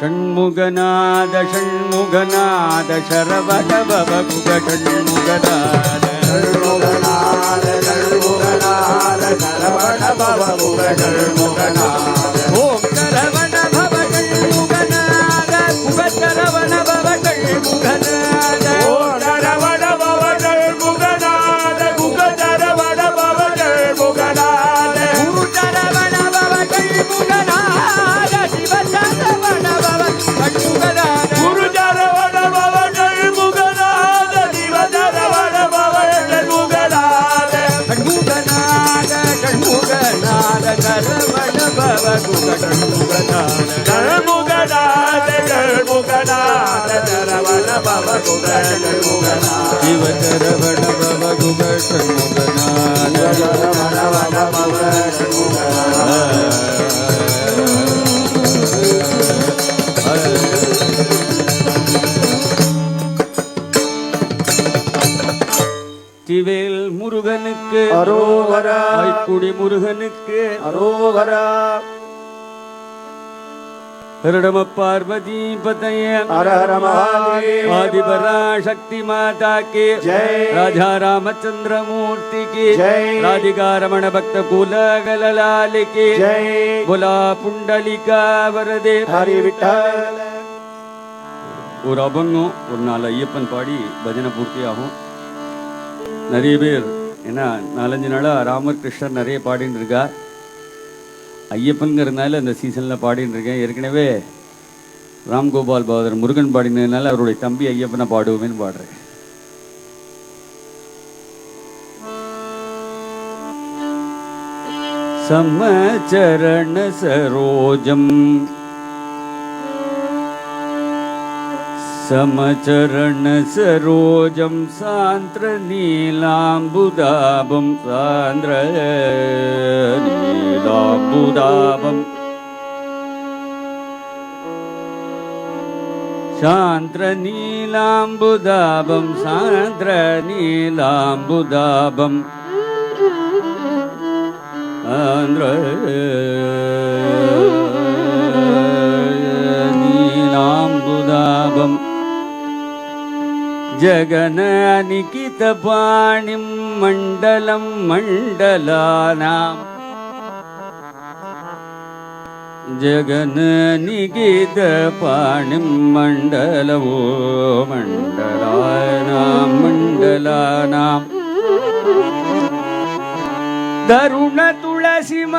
ஷண்முகநாத ஷண்முகநாத சரவண பவகுக ஷண்முகநாத ஷண்முகநாத ஷண்முகநாத சரவண பவ குக ஷண்முகநாத ஓம் சரவண பவ ஷண்முகநாத குக சரவண பவ ஷண்முகநாத ஓம் சரவண பவ ஷண்முகநாத குக சரவண பவ ஷண்முகநாத குரு சரவண பவ ஷண்முகநாத சிவ சரவண பவ ஷண்முகநாத குரு சரவண பவ ஷண்முகநாத சிவ சரவண பவ ஷண்முகநாத ஷண்முகநாத ஷண்முகநாத சரவண பவ குக ஷண்முகநாத ஷண்முகநாத ஷண்முகநாத சரவண பவ குக ஷண்முகநாத சிவ சரவண பவ குக ஷண்முகநாத சரவண பவ ஷண்முகநாத திவேல் முருகனுக்கு அரோகரா ஆய்க்குடி முருகனுக்கு அரோகரா ஹரடம பார்வதி பதய ஹர ஹர மகாதேவ ஆதிபரா சக்தி மாதா கே ஜெய் ராஜா ராமச்சந்திர மூர்த்தி की जय राधिका रमण भक्त कुलगललाल की जय बोला पुंडलिका वरदे हरि विठल ஒரு அபங்கம் ஒரு நாலு ஐயப்பன் பாடி பஜனை பூர்த்தி ஆகும். நிறைய பேர் ஏன்னா 4-5 நாளா ராமர் கிருஷ்ணர் நிறைய பாடின்னு இருக்கா. ஐயப்பன்கிறதுனால இந்த சீசனில் பாடின்னு இருக்கேன். ஏற்கனவே ராம்கோபால் பகதர் முருகன் பாடினதுனால அவருடைய தம்பி ஐயப்பனை பாடுவோமேன்னு பாடுறேன். समचरण सरोजम समचरण सरोजम सांद्र नीलांबुदाबम सांद्र नीलांबुदाबम सांद्र नीलांबुदाबम सांद्र नीलांबुदाबम आंध्र नीलांबुदाबम जगन निकित निगीतपाणिं मण्डलं मण्डलानां जगन्निगीतपाणिं मण्डलवो मण्डलानां तरुणतुलसीमाला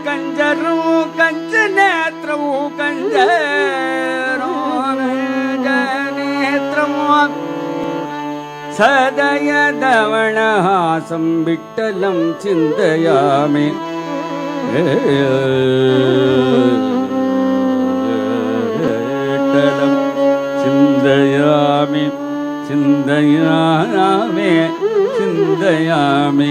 कञ्जरो कञ्चनेत्रौ कञ्जरो नेत्रौ सदयधवणहासं विठ्ठलं चिन्तयामि विठ्ठलं चिन्तयामि चिन्तयामि चिन्तयामि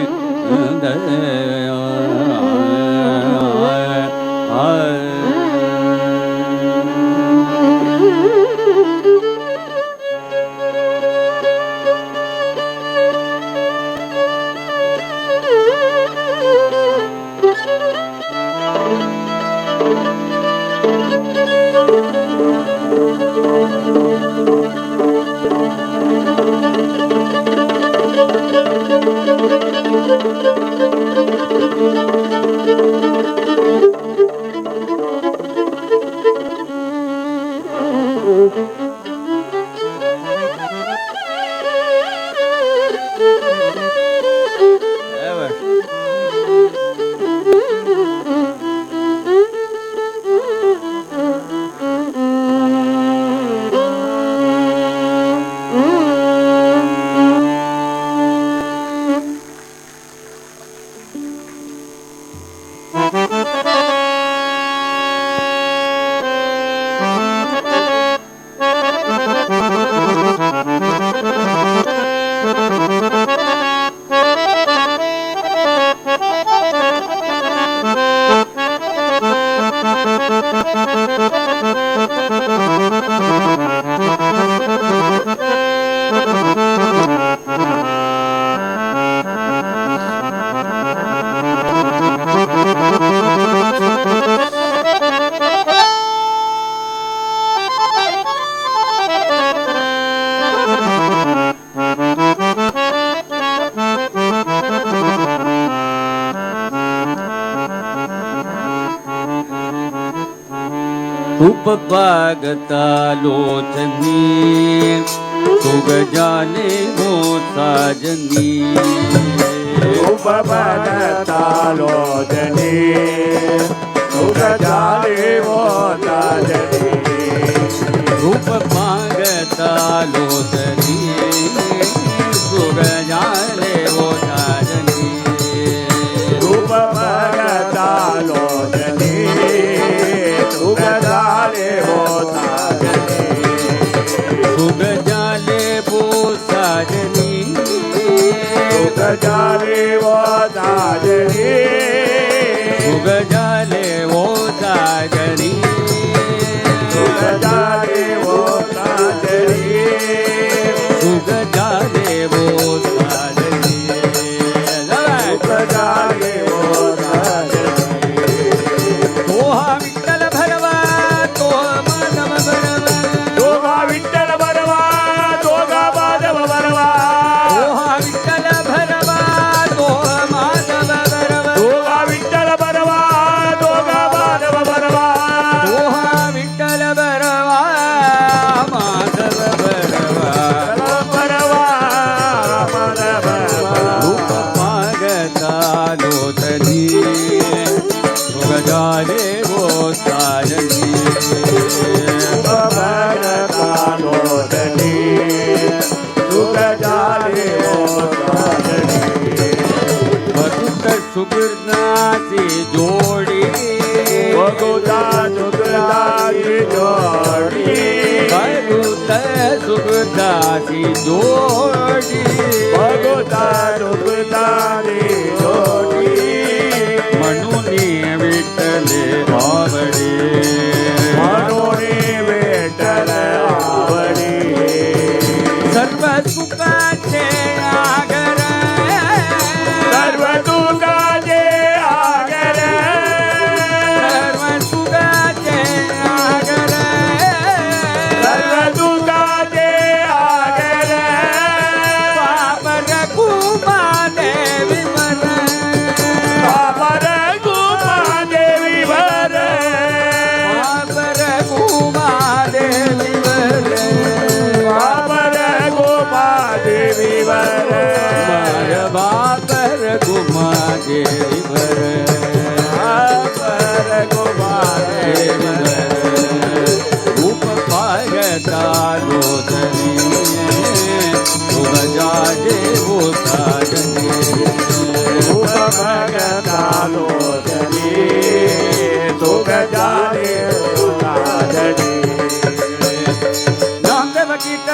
उपपागतालोचनी सुगजाने वो साजनी उपपागतालोचनी सुगजाने वो साजनी उपपागतालोचनी सुगजाने वो साजनी उपपागतालोचनी सुगजाले वो साजनी सुगजाले वो साजनी सुगजाले वो साजनी सुगजाले वो साजनी सुगजाले वो साजनी सुगजाले वो साजनी सुगजाले वो सुगजाले वो साजनी उपपागतालोचनी सुगजाले वो साजनी भगुत सुकृतासी जोड़ी भगुत सुकृतासी जोड़ी भगुत सुकृतासी जोड़ी भगुत सुकृतासी जोड़ी मनुनी विठ्ठले आवडे मनोनी विठ्ठल आवडी सर्व सुखाचे आगर सर्व दुःखाचे आगर सर्व सुखाचे आगर सर्व दुःखाचे आगर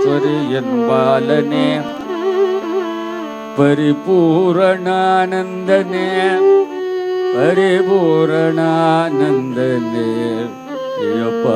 பரமேஸ்வரி என்பாலனே பரிபூரணானந்தனே பரிபூரணானந்தனே ஐயப்ப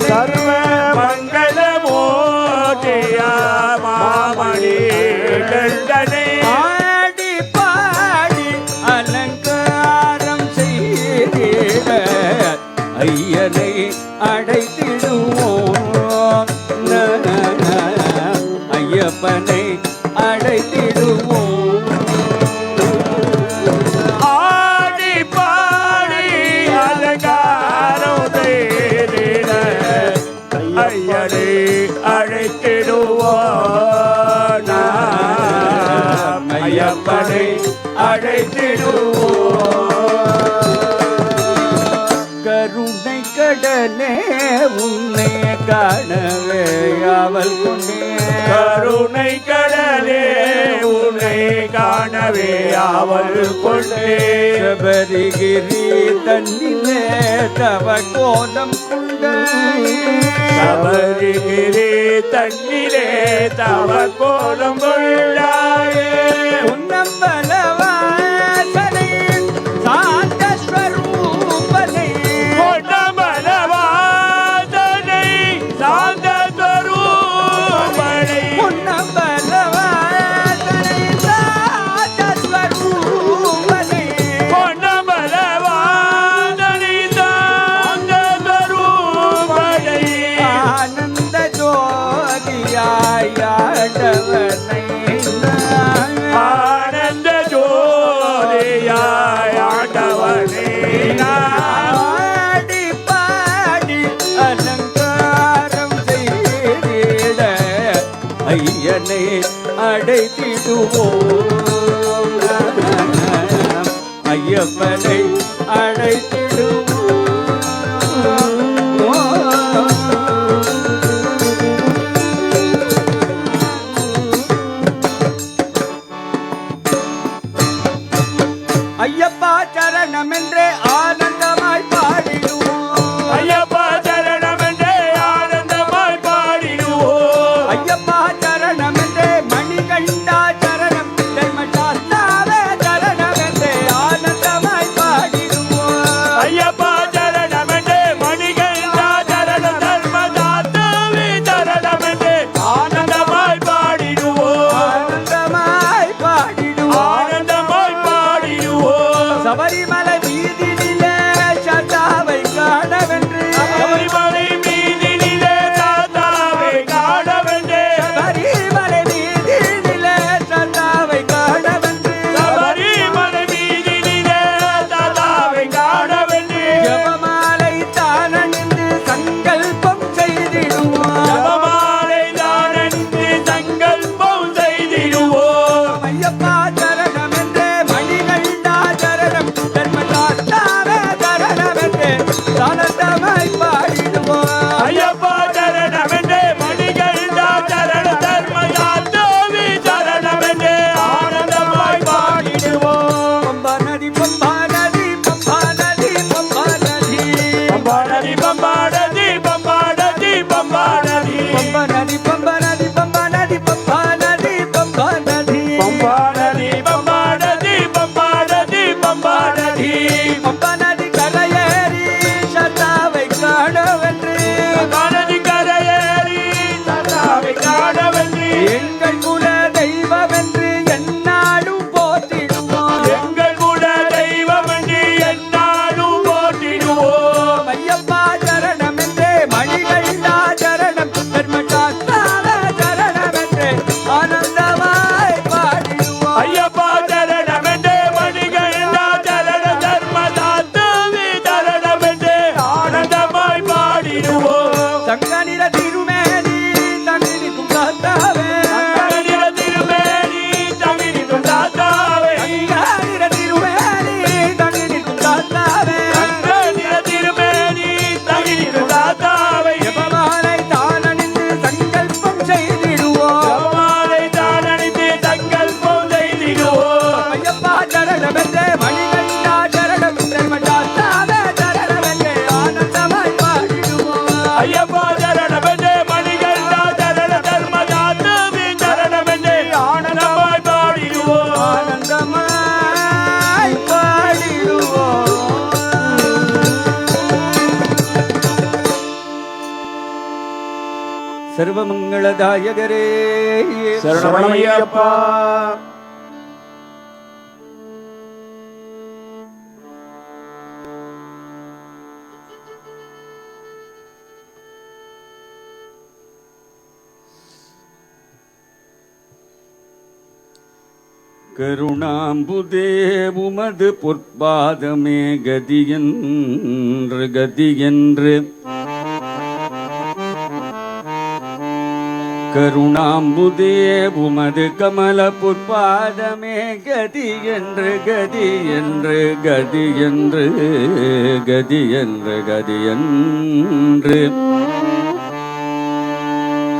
சர்வ மங்கள மோதியா மாமணி கண்டனே ஆடி பாடி அலங்காரம் செய்திட ஐயனை அடைத்திடுவோம் ஐயப்பனை அடைத்திடுவோம் ஐயனை அழைத்திடுவோம் ஐயப்பனை அழைத்திடுவோம் கருணை கடலே உன்னை காணவே அவள் கொண்டே கருணை கடலே உன்னை காணவே அவள் கொண்டே சபரிகிரி தன்னிலே தவ கோலம் கொண்ட சபரிகிரி தன்னிலே தவ கோலம் கொண்டாயே உன்னம்பலவாசனை சாந்த ஸ்வரூபனை பொன்னம்பலவாசனை சாந்த ஸ்வரூபனை உன்னம்பலவாசனை சாந்த ஸ்வரூபனை பொன்னம்பலவாசனை சாந்த ஸ்வரூபனை ஆனந்த ஜோதியாய் ஆண்டவனை ஆனந்த ஜோதியாய் ஆண்டவனே ஆடி பாடி அலங்காரம் செய்திட ஐயனை அடைத்திடுவோம் ஐயப்பனை அடைத்திடுவோம் ஐயப்பா சரணம் என்றே ஆனந்தமாய் பாடிடுவோம் ஐயப்பா சரணம் என்றே ஆனந்தமாய் பாடிடுவோம் ஐயப்பா சரணம் என்றே மணிகண்டா சரணம் தர்மசாஸ்தாவே சரணம் என்றே ஆனந்தமாய் பாடிடுவோம் ஐயப்பா சரணம் என்றே மணிகண்டா சரணம் தர்மசாஸ்தாவே சரணம் என்றே ஆனந்தமாய் பாடிடுவோம் ஆனந்தமாய் பாடிடுவோம் ஆனந்தமாய் பாடிடுவோம் சபரிமலை வீதியிலே சதாவை காணவென்று சபரிமலை மீதினிலே தாத்தாவை காணவென்றே சபரிமலை வீதியிலே சதாவை காணவென்று சபரிமலை மீதினிலே தாத்தாவை காணவென்றே ஜபமாலை தானணிந்து சங்கல்பம் செய்திடுவோம் ஜபமாலை தானணிந்து சங்கல்பம் செய்திடுவோம் ஐயப்பா சரணம் என்றே மணிகண்டா சரணம் தர்மசாஸ்தாவே சரணம் என்றே ஆனந்தமாய் பாடிடுவோம் ஐயப்பா சரணம் என்றே மணிகண்டா சரண தர்மசாஸ்தாவே சரணம் என்றே ஆனந்தமாய் பாடிடுவோம் பம்பா நதி பம்பா நதி பம்பா நதி பம்பா நதி பம்பா நதி பம்பா நதி பம்பா நதி பம்பா நதி பம்பா நதி பம்பா நதி பம்பா நதி பம்பா நதி பம்பா நதி பம்பா நதி பம்பா நதி பம்பா நதி பம்பா நதி பம்பா நதி கரையேறி சதாவை காணவென்று நதி கரையேறி தாத்தாவை காணவென்றே எங்கள் குல தெய்வமென்று எந்நாளும் போற்றிடுவோம் எங்கள் குல தெய்வம் என்று எந்நாளும் போற்றிடுவோம் ஐயப்பா சரணம் என்றே மணிகண்டா சரணம் தர்மசாஸ்தாவே சரணம் என்றே ஆனந்தமாய் பாடிடுவோம் ஐயப்பா சரணம் என்றே மணிகண்டா சரண தர்மசாஸ்தாவே சரணம் என்றே ஆனந்தமாய் பாடிடுவோம் தங்கநிற திருமேனி தங்கினிக்கும் தாத்தாவே தங்கநிற திருமேனி தங்கினிக்கும் தாத்தாவே தங்கநிற திருமேனி தங்கினிக்கும் தாத்தாவே தங்கநிற திருமேனி தங்கினிக்கும் தாத்தாவே ஜபமாலை தானணிந்து சங்கல்பம் செய்திடுவோம் ஜபமாலை தானணிந்து சங்கல்பம் செய்திடுவோம் ஐயப்பா சரணம் என்றே மணிகண்டா சரணம் தர்மசாஸ்தாவே சரணம் என்றே ஆனந்தமாய் பாடிடுவோம் ஐயப்பா சரணம் என்றே மணிகண்டா சரண தர்மசாஸ்தாவே சரணம் என்றே ஆனந்தமாய் பாடிடுவோம் ஆனந்தமாய் பாடிடுவோம் சர்வமங்களதாயகரே சரணமையப்பா கருணாம்புதே உமது பொற்பாதமே கதியென்று கதியென்று கருணாம்புதே உமது கமல பொற்பாதமே கதியென்று கதியென்று கதியென்று கதியென்று கதியென்று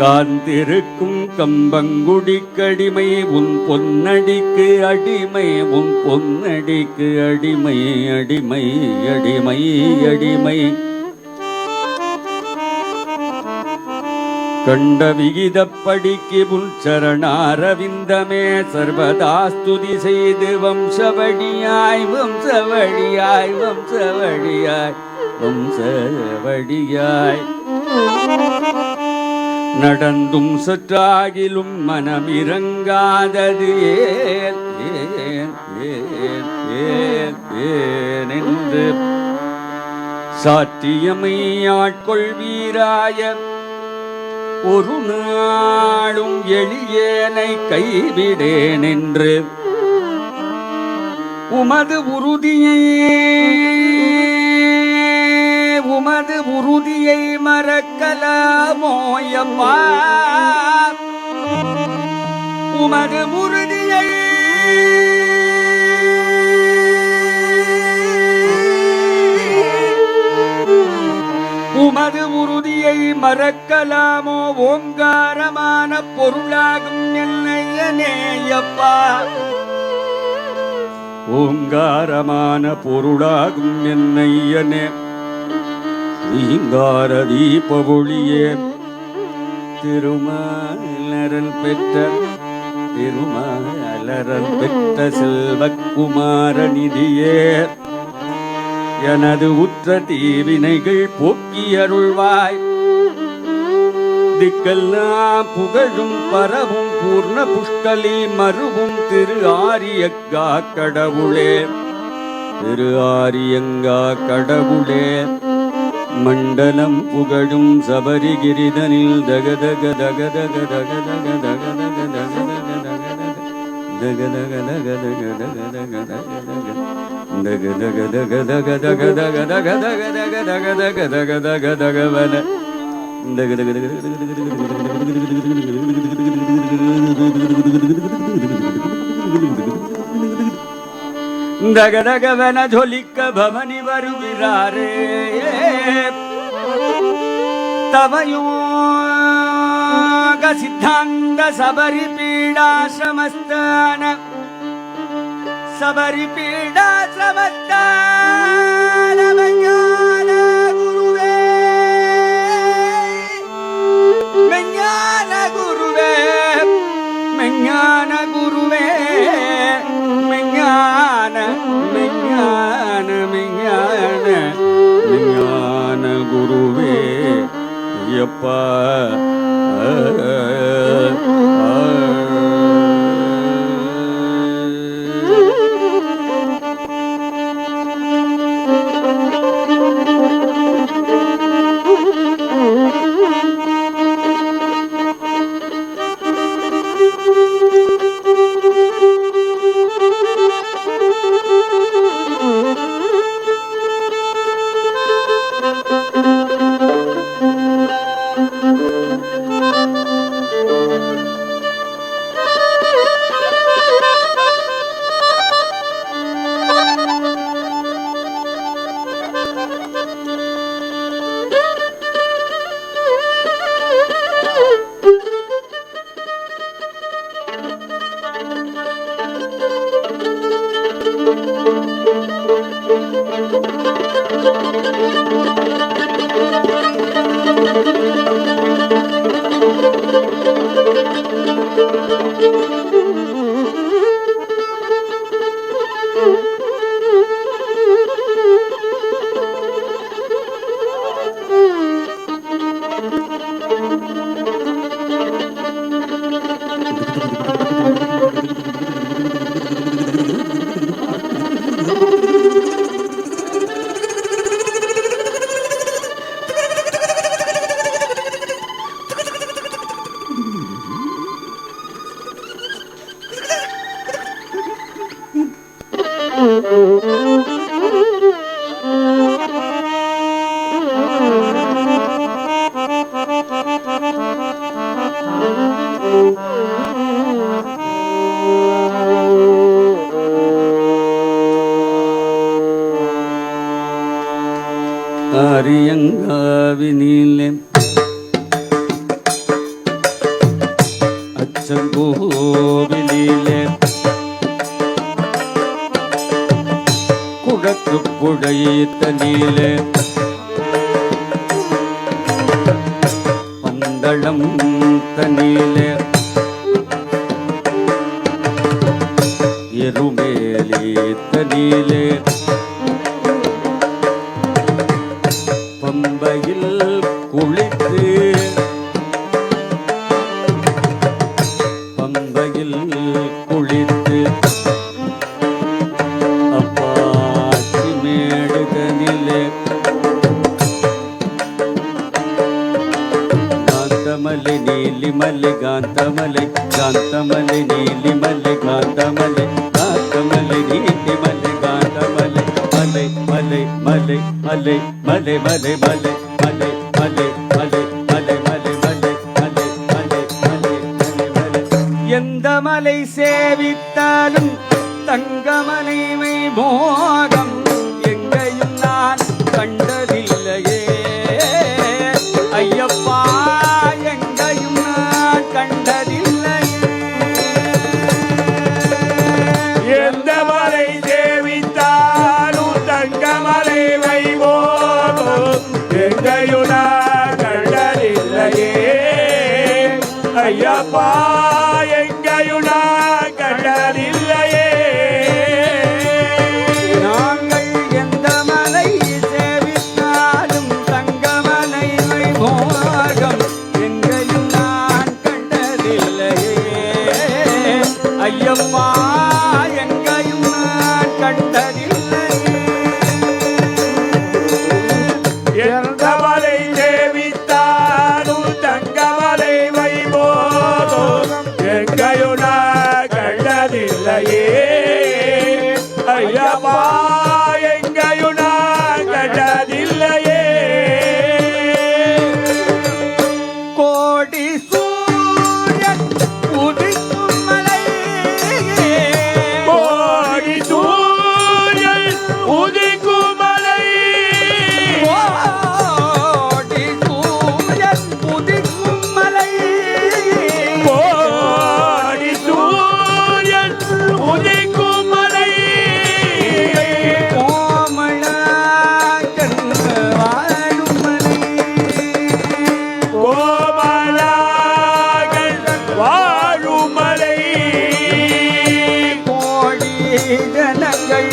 காந்திருக்கும் கம்பங்குடிக்கடிமை உன் பொன்னடிக்கு அடிமை உன் பொன்னடிக்கு அடிமை அடிமை அடிமை அடிமை கண்ட விகிதப்படிக்கு உன் சரணாரவிந்தமே சர்வதா ஸ்துதி செய்து வம்சவடியாய் வம்சவடியாய் வம்சவடியாய் வம்சவடியாய் நடந்தும் சற்றாகிலும் மனமிறங்காதது ஏன் ஏன் ஏன் ஏன் ஏன் என்று சாற்றியமை ஆட்கொள்வீராய ஒரு நாளும் எளியேனை கைவிடேன் என்று உமது உறுதியை மறக்கலாமோயம்மா உமது உறுதியை உமது உறுதியை மறக்கலாமோ ஓங்காரமான பொருளாகும் என்னையனேயப்பா ஓங்காரமான பொருளாகும் என்னையனே ஈங்கார தீப ஒளியே திருமாலரல் பெற்ற செல்வக்குமார நிதியே எனது உற்ற தீவினைகள் போக்கி அருள்வாய் திக்கெல்லாம் புகழும் பரவும் பூர்ண புஷ்கலி மருவும் திரு ஆரியங்கா கடவுளே திரு ஆரியங்கா கடவுளே மண்டலம் புகழும் சபரிகிரிதனில் தகதக தகதக தகதக தகதக தகதகவன ஜொலிக்க பவனி வருகிறாரே தவயோக சித்தாந்த சபரி பீடாசிரமஸ்தான சபரி பீடாசிரமஸ்தான மெஞ்ஞான குருவே மெஞ்ஞான குருவே மெஞ்ஞான குருவே மெஞ்ஞான மெஞ்ஞான மெஞ்ஞான மெஞ்ஞான குருவே ஐயப்பா ஆரியங்காவினிலே அச்சங்கோவிலே குடக்கு புழைத்தனிலே பந்தளம் தனிலே எருமேலி தனிலே பம்பையில் குளித்து பம்பையில் குளித்து அப்பாச்சி மேடுதனிலே காந்தமலை நீலிமலை காந்தமலை காந்தமலை நீலிமலை காந்தமலை காந்தமலை நீலிமலை காந்தமலை மலை மலை மலை மலை மலை மலை மலை மலை மலை மலை மலை மலை மலை மலை மலை மலை மலை எந்த மலை சேவித்தாலும் தங்கமலைமை மோகம் எங்கையும் நான் கண்டதில்லையே ஐயப்பா எங்கையும் நான் கண்டதில்லையே எந்த மலை ஐயப்பா எங்கையும் நான் கண்டதில்லை. எந்தவரை தேவித்தானும் தங்கமலை வைபோதும் எங்கையுனா கண்டதில்லையே. ஐயப்பா எங்கையுனா கண்டதில்லையே. கோடி சூரியன் உதிக்கும் மலை, கோடி சூரியன் உதிக்கும் மலை, கோடி சூரியன் உதிக்கும் மலை, கோடி சூரியன் உதிக்கும் மலை, கோமளங்கன் வாழும் மலை, கோமளங்கள் வாழும் மலை, கோடி ஜனங்கள்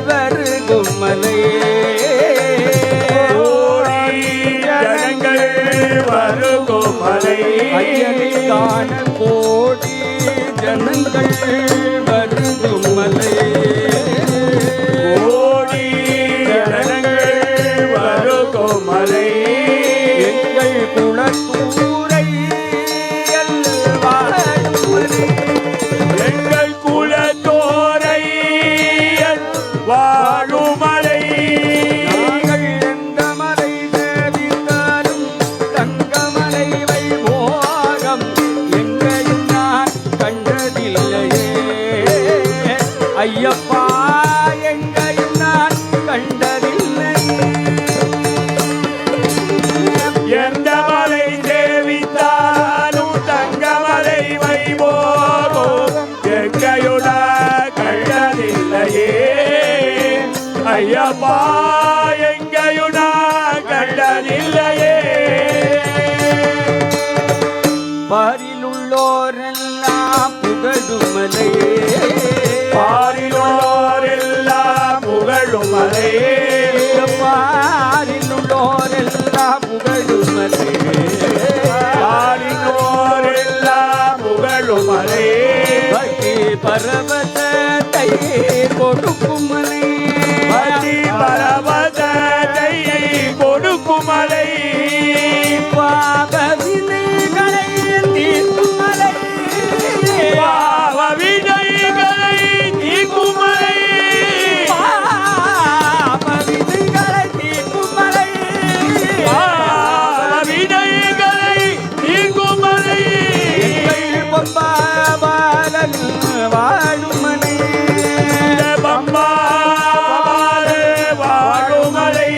வருகும் மலை, கோடி ஜனங்கள் வருகும் மலை, ஐயனை காண கோடி ஜனங்கள் வருகும் மலை, கோடி ஜனங்கள் வருகும் மலை, எங்கள் குலத்தூரை வாழும் மலை, எங்கள் குலத்தோரை வாழும் மலை, நாங்கள் எந்த மலை சேவித்தாலும் தங்கமலை வைபோகம் எங்கேயும் நான் கண்டதில்லையே. ஐயப்பா எங்கேயும் நான் கண்டதில்லையே. எந்த மலை தேவித்தானும் தங்கமலை வைபோகும் எங்கையுடா கண்டதில்லையே. ஐயப்பா எங்கையுடா கண்டதில்லையே. பாரிலுள்ளோரெல்லாம் புகழும் மலை, பாரிலோரெல்லாம் புகழும் மலை, பாரிலுள்ளோரெல்லாம் புகழும் மலை, பாரிலோரெல்லாம் புகழும் மலை, பக்தி பரவசத்தை கொடுக்கும் மலை, பதி பரவதத்தை கொடுக்கும் மலை, பாவ வினைகளை தீர்க்கும் மலை, பாவ வினைகளை நீக்கும் மலை, பாவ வினைகளை தீர்க்கும் மலை, பாவ வினைகளை நீக்கும் மலை, எங்கள் பொம்பாபாலன் வாழும் மலை, பம்பாலே வாழும் மலை,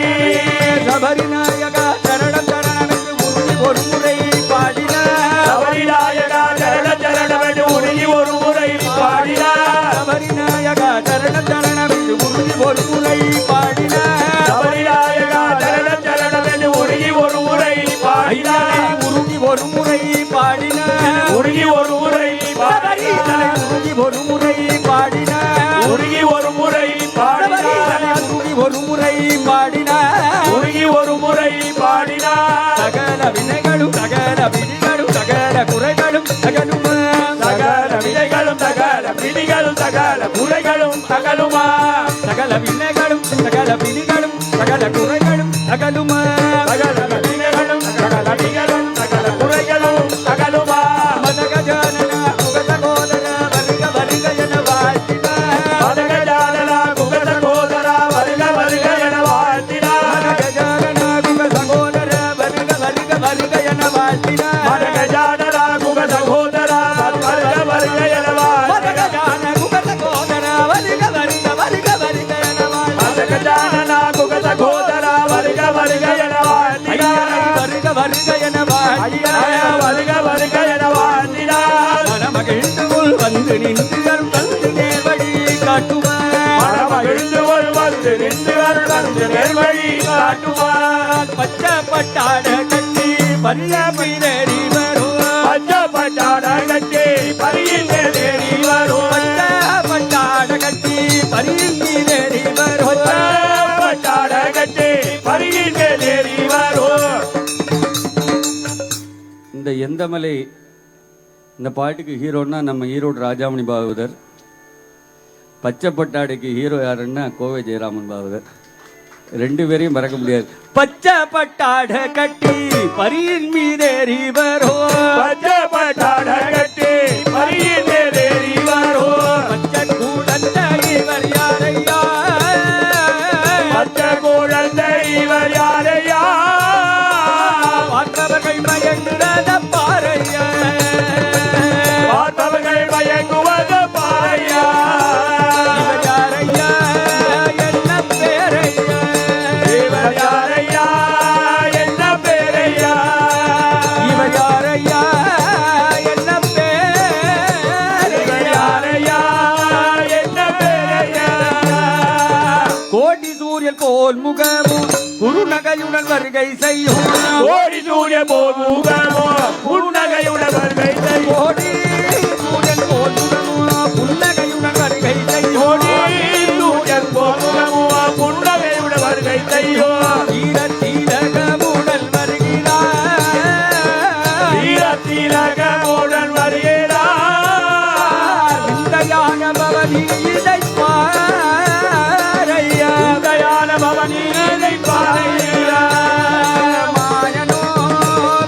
சபரிநாயகா சரணம் சரணமென்று உருகி ஒரு முறை பாடினார், சபரிநாயகா சரண சரணமென்று உருகி ஒரு முறை பாடினார், சபரிநாயகா சரணம் சரணமென்று உருகி ஒரு முறை பாடினார், சபரிநாயகா சரண சரணமென்று உருகி ஒரு முறை பாடினார், உருகி ஒரு முறை பாடினார், உருகி ஒரு முறை பாடினார், உருகி ஒரு முறை பாடினார், உருகி ஒரு முறை பாடினார், உருகி ஒரு முறை பாடினார், உருகி ஒரு முறை பாடினார், சகல வினைகளும் சகல விதிகளும் சகல குறைகளும் சகலும் சகல விதைகளும் சகல பிடிகளும் சகல குறைகளும் சகலுமா, சகல வினைகளும் சகல விதிகளும் சகல குறைகளும் சகலுமா, சகல விதைகளும் சகல விதிகளும் சகல குறைகளும் சகலுமா, மதகஜானன முகசகோதர வருக வருக என வாழ்த்தினார், மதகஜானனா குகத கோதரா வருக வருக என வாழ்த்தினார், மதகஜானன முகசகோதர வருக வருக வருக என வாழ்த்தினார், மதகஜானனா குகத கோதரா வருக வருக என வாழ்த்தினார், மதகஜான முகசகோதர வருக வருக வருக வருக என வாழ்த்தினார், மதகஜானனா குகத கோதரா வருக வருக என வாழ்த்தினார், வருக வருக என வாழ்த்தினார், ஐயா வருக வருக என வாழ்த்தினார், மனமகிழ்ந்து உள் வந்து நின்று வந்து நேர்வழி காட்டுவார், மனமகிழ்ந்து வந்து நின்று வந்து நேர்வழி காட்டுவார், பச்சை பட்டாட கட்டி பரிய பிறரி வரும், பச்சை பட்டாட கட்டி பரியின் தேடி வரும், பச்சை பட்டாட கட்டி பரியின் பிறரி வரும், பட்டாட கட்டி பரியின் தேடி வரும். இந்த எந்தமலை இந்த பாட்டுக்கு ஹீரோன்னா நம்ம ஈரோடு ராஜாமணி பாகவதர். பச்சை பட்டாடைக்கு ஹீரோ யாருன்னா கோவை ஜெயராமன் பாகவதர். ரெண்டு பேரையும் மறக்க முடியாது. பச்சை பட்டாட கட்டி பரியின் மீதேறி வரோ, பச்சை பட்டாட கட்டி பரியின் மீதேறி வரோ, பச்சை கூடந்த இவர் யாரையா, பச்சை கூடந்த இவர் யாரையா, பார்த்தவர்கள் மயங்குறத பாறையா, பார்த்தவர்கள் மயங்குவத பாறையா, இவர் யாரையா என்ன பேரையா, இவர் யாரையா என்ன பேரையா, இவர் யாரையா என்ன இவர் யாரையா என்ன பேரையா, கோடி சூரியன் போல் முகமும் குறுநகையுடன் வருகை செய்யும், கோடி சூரிய போல் முகமோ புன்னகையுடன் வருகை செய்யும், கோடி சூரியன் போல் முகமும் புன்னகையுடன் வருகை செய்யும், கோடி சூரியன் போல் முகமோ புன்னகையுடன் வருகை செய்யும், தீரகமுடன் வருகிறார், தீரத்திலகமுடன் வருகிறார், விந்தையான பவனி இதை பாரையா, உதயான பவனீனை பாறையா, மாயனோ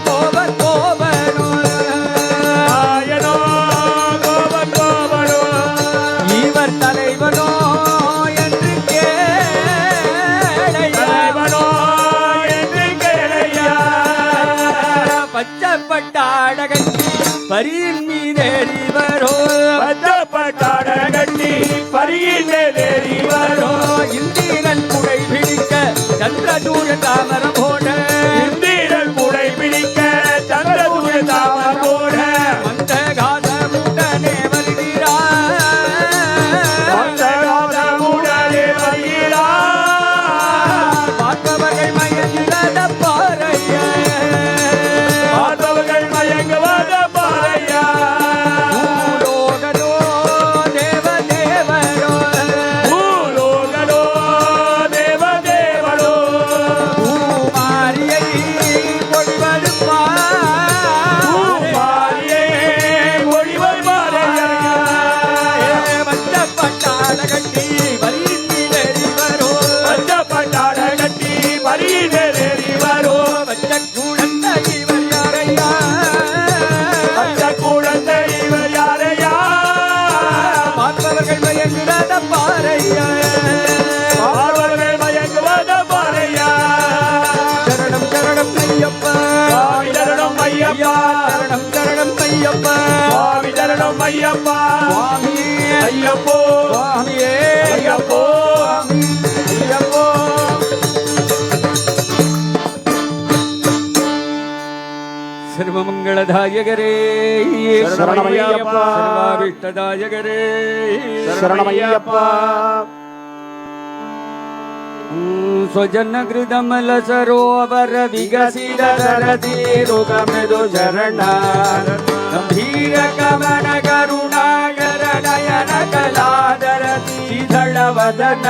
கோபனோ, ஆயனோ கோபன் கோபனோ, இவர் தலைவனோ என்று கேளையா, தலைவனோ என்று கேளையா, பச்சப்பட்டாட கட்டி பரியின் மீதேறி வரோ, பச்சப்பட்டாட கட்டி பரியின் மேலேறி வரோ, இந்திரன் குடை பிடிக்க சந்திரசூர தாமரம் போட, இந்திரன் புடை பிடிக்க சந்திரசூர தாமர் போட, மந்தகாசமுடனே வருகிறார், மந்தகாசமுடனே வருகிறார், பார்த்தவர்கள் மயங்கிறத பாறையா, பார்த்தவர்கள் மயங்குவத பாறையா, பூலோகனோ தேவதேவனோ, பூலோகனோ தேவதேவனோ, பூமாரியை பொழிவது பார், பூமாரியே ஒளிவர் பாறையா, பச்சப்பட்டாட கட்டி பரியின் மீதேறி வரோ, பச்சப்பட்டாட கட்டி பரியின் மேலேறி வரோ, பச்சை கூடந்த இவர் யாரையா, பச்சை குழந்தை இவர் யாரையா, பார்ப்பவர்கள் மயங்குறத பாறையா, பார்வர்கள் மயங்குவத பாறையா, சரணம் சரணம் ஐயப்பா, சுவாமி சரணம் ஐயப்பா, சரணம் சரணம் ஐயப்பா, சுவாமி சரணம் ஐயப்பா, சுவாமியே ஐயப்போ சுவாமியே ஐயப்போ ஐயப்போ, சர்வமங்களதாயகரே சரணமையப்பா. சர்வாபிஷ்டதாயகரே சரணமையப்பா, ಸ್ವಜನಗೃದಮಲ ಸರೋವರ ವಿಕಸಿತ ಸರತೀರುಗ ಮೃದು ಶರಣ ಗಂಭೀರ ಕಮನ ಕರುಣಾಕರ ನಯನ ಕಲಾದರ ಶೀತಳ ವದನ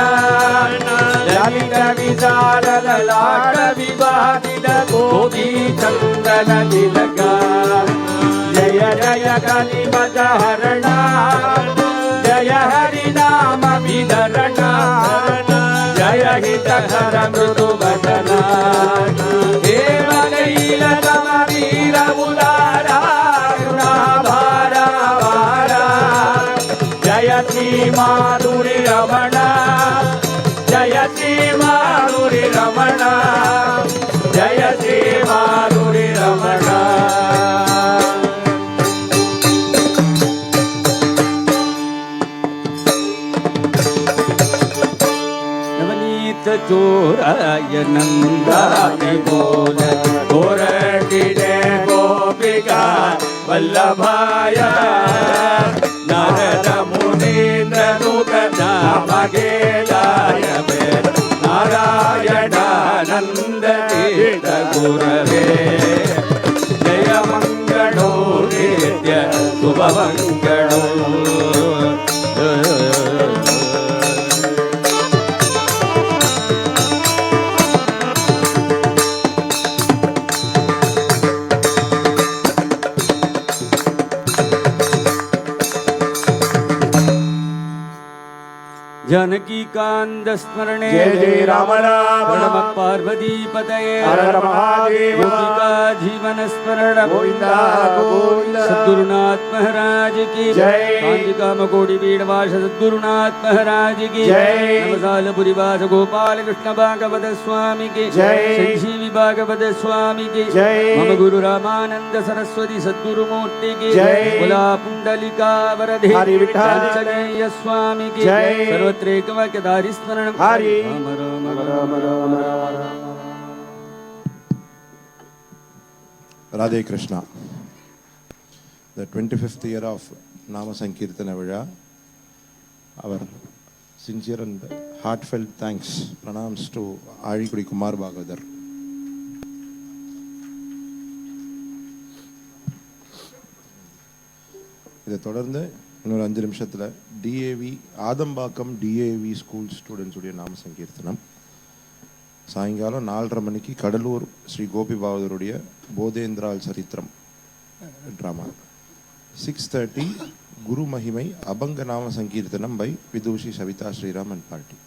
ಲಲಿತ ವಿಚಾರದ ಲಾಟ ವಿವಾದಿತ ಗೋಪಿ ಚಂದನ ತಿಲಕ ಜಯ ಜಯ ಕಲಿಮತ ಹರಣ ಜಯ ಹರಿನಾಮ ವಿಧರಣ ಜಯ ಹಿತಕರ ಮೃದು ವದನ ದೇವಗೈಲ ತಮ ವೀರ ಉದಾರ ಕರುಣಾಭಾರ ವಾರ ಜಯ ಶ್ರೀ ಮಾಧುರಿ ರಮಣ ಜಯ ಶ್ರೀ ಮಾಧುರಿ ರಮಣ ಜಯ ಶ್ರೀ ಮಾಧುರಿ ರಮಣ चोराय नंदाय बोल गोरटिने गोपिका वल्लभाय नारद मुनीन्द्र नुक नामगेलाय नारायणानंद तीर्थ गुरवे जय मंगलो नित्य शुभ मंगलो जानकीकान्तस्मरणे जय जय राम राम नमः पार्वतीपतये हर हर महादेव गोपिका जीवनस्मरण गोविंदा गोविंदा सद्गुरुनाथ महाराज की जय कांचिकामकोटि पीठवास सद्गुरुनाथ महाराज की जय नवसालपुरीवास गोपाल कृष्ण भागवत स्वामी की जय संजीवी भागवत स्वामी की जय मम गुरु रामानंद सरस्वती सद्गुरुमूर्ति की जय कुला पुंडलिका वरदे हरि विठ्ठल आंजनेय स्वामी की जय सर्वत्रेकवाक्यधारी स्मरण Hari Ram Ram Ram Ram Ram Radhe Krishna. The 25th year of Nama Sankirtana Vizha. Our sincere and heartfelt thanks, pranams to Azhikudi Kumar Bhagavathar. இதை தொடர்ந்து இன்னொரு 5 நிமிஷத்தில் டிஏவி ஆதம்பாக்கம் டிஏவி ஸ்கூல் ஸ்டூடெண்ட்ஸுடைய நாம சங்கீர்த்தனம். சாயங்காலம் 4:30 மணிக்கு கடலூர் ஸ்ரீ கோபி பாவதருடைய போதேந்திரால் சரித்திரம் ட்ராமா. 6:30 குரு மகிமை அபங்க நாம சங்கீர்த்தனம் by Vidushi Savita Shriram and party.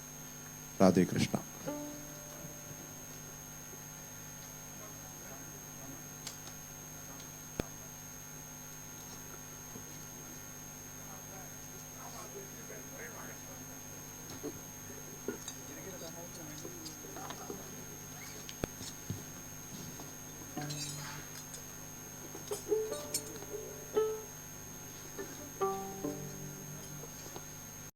Radhe Krishna.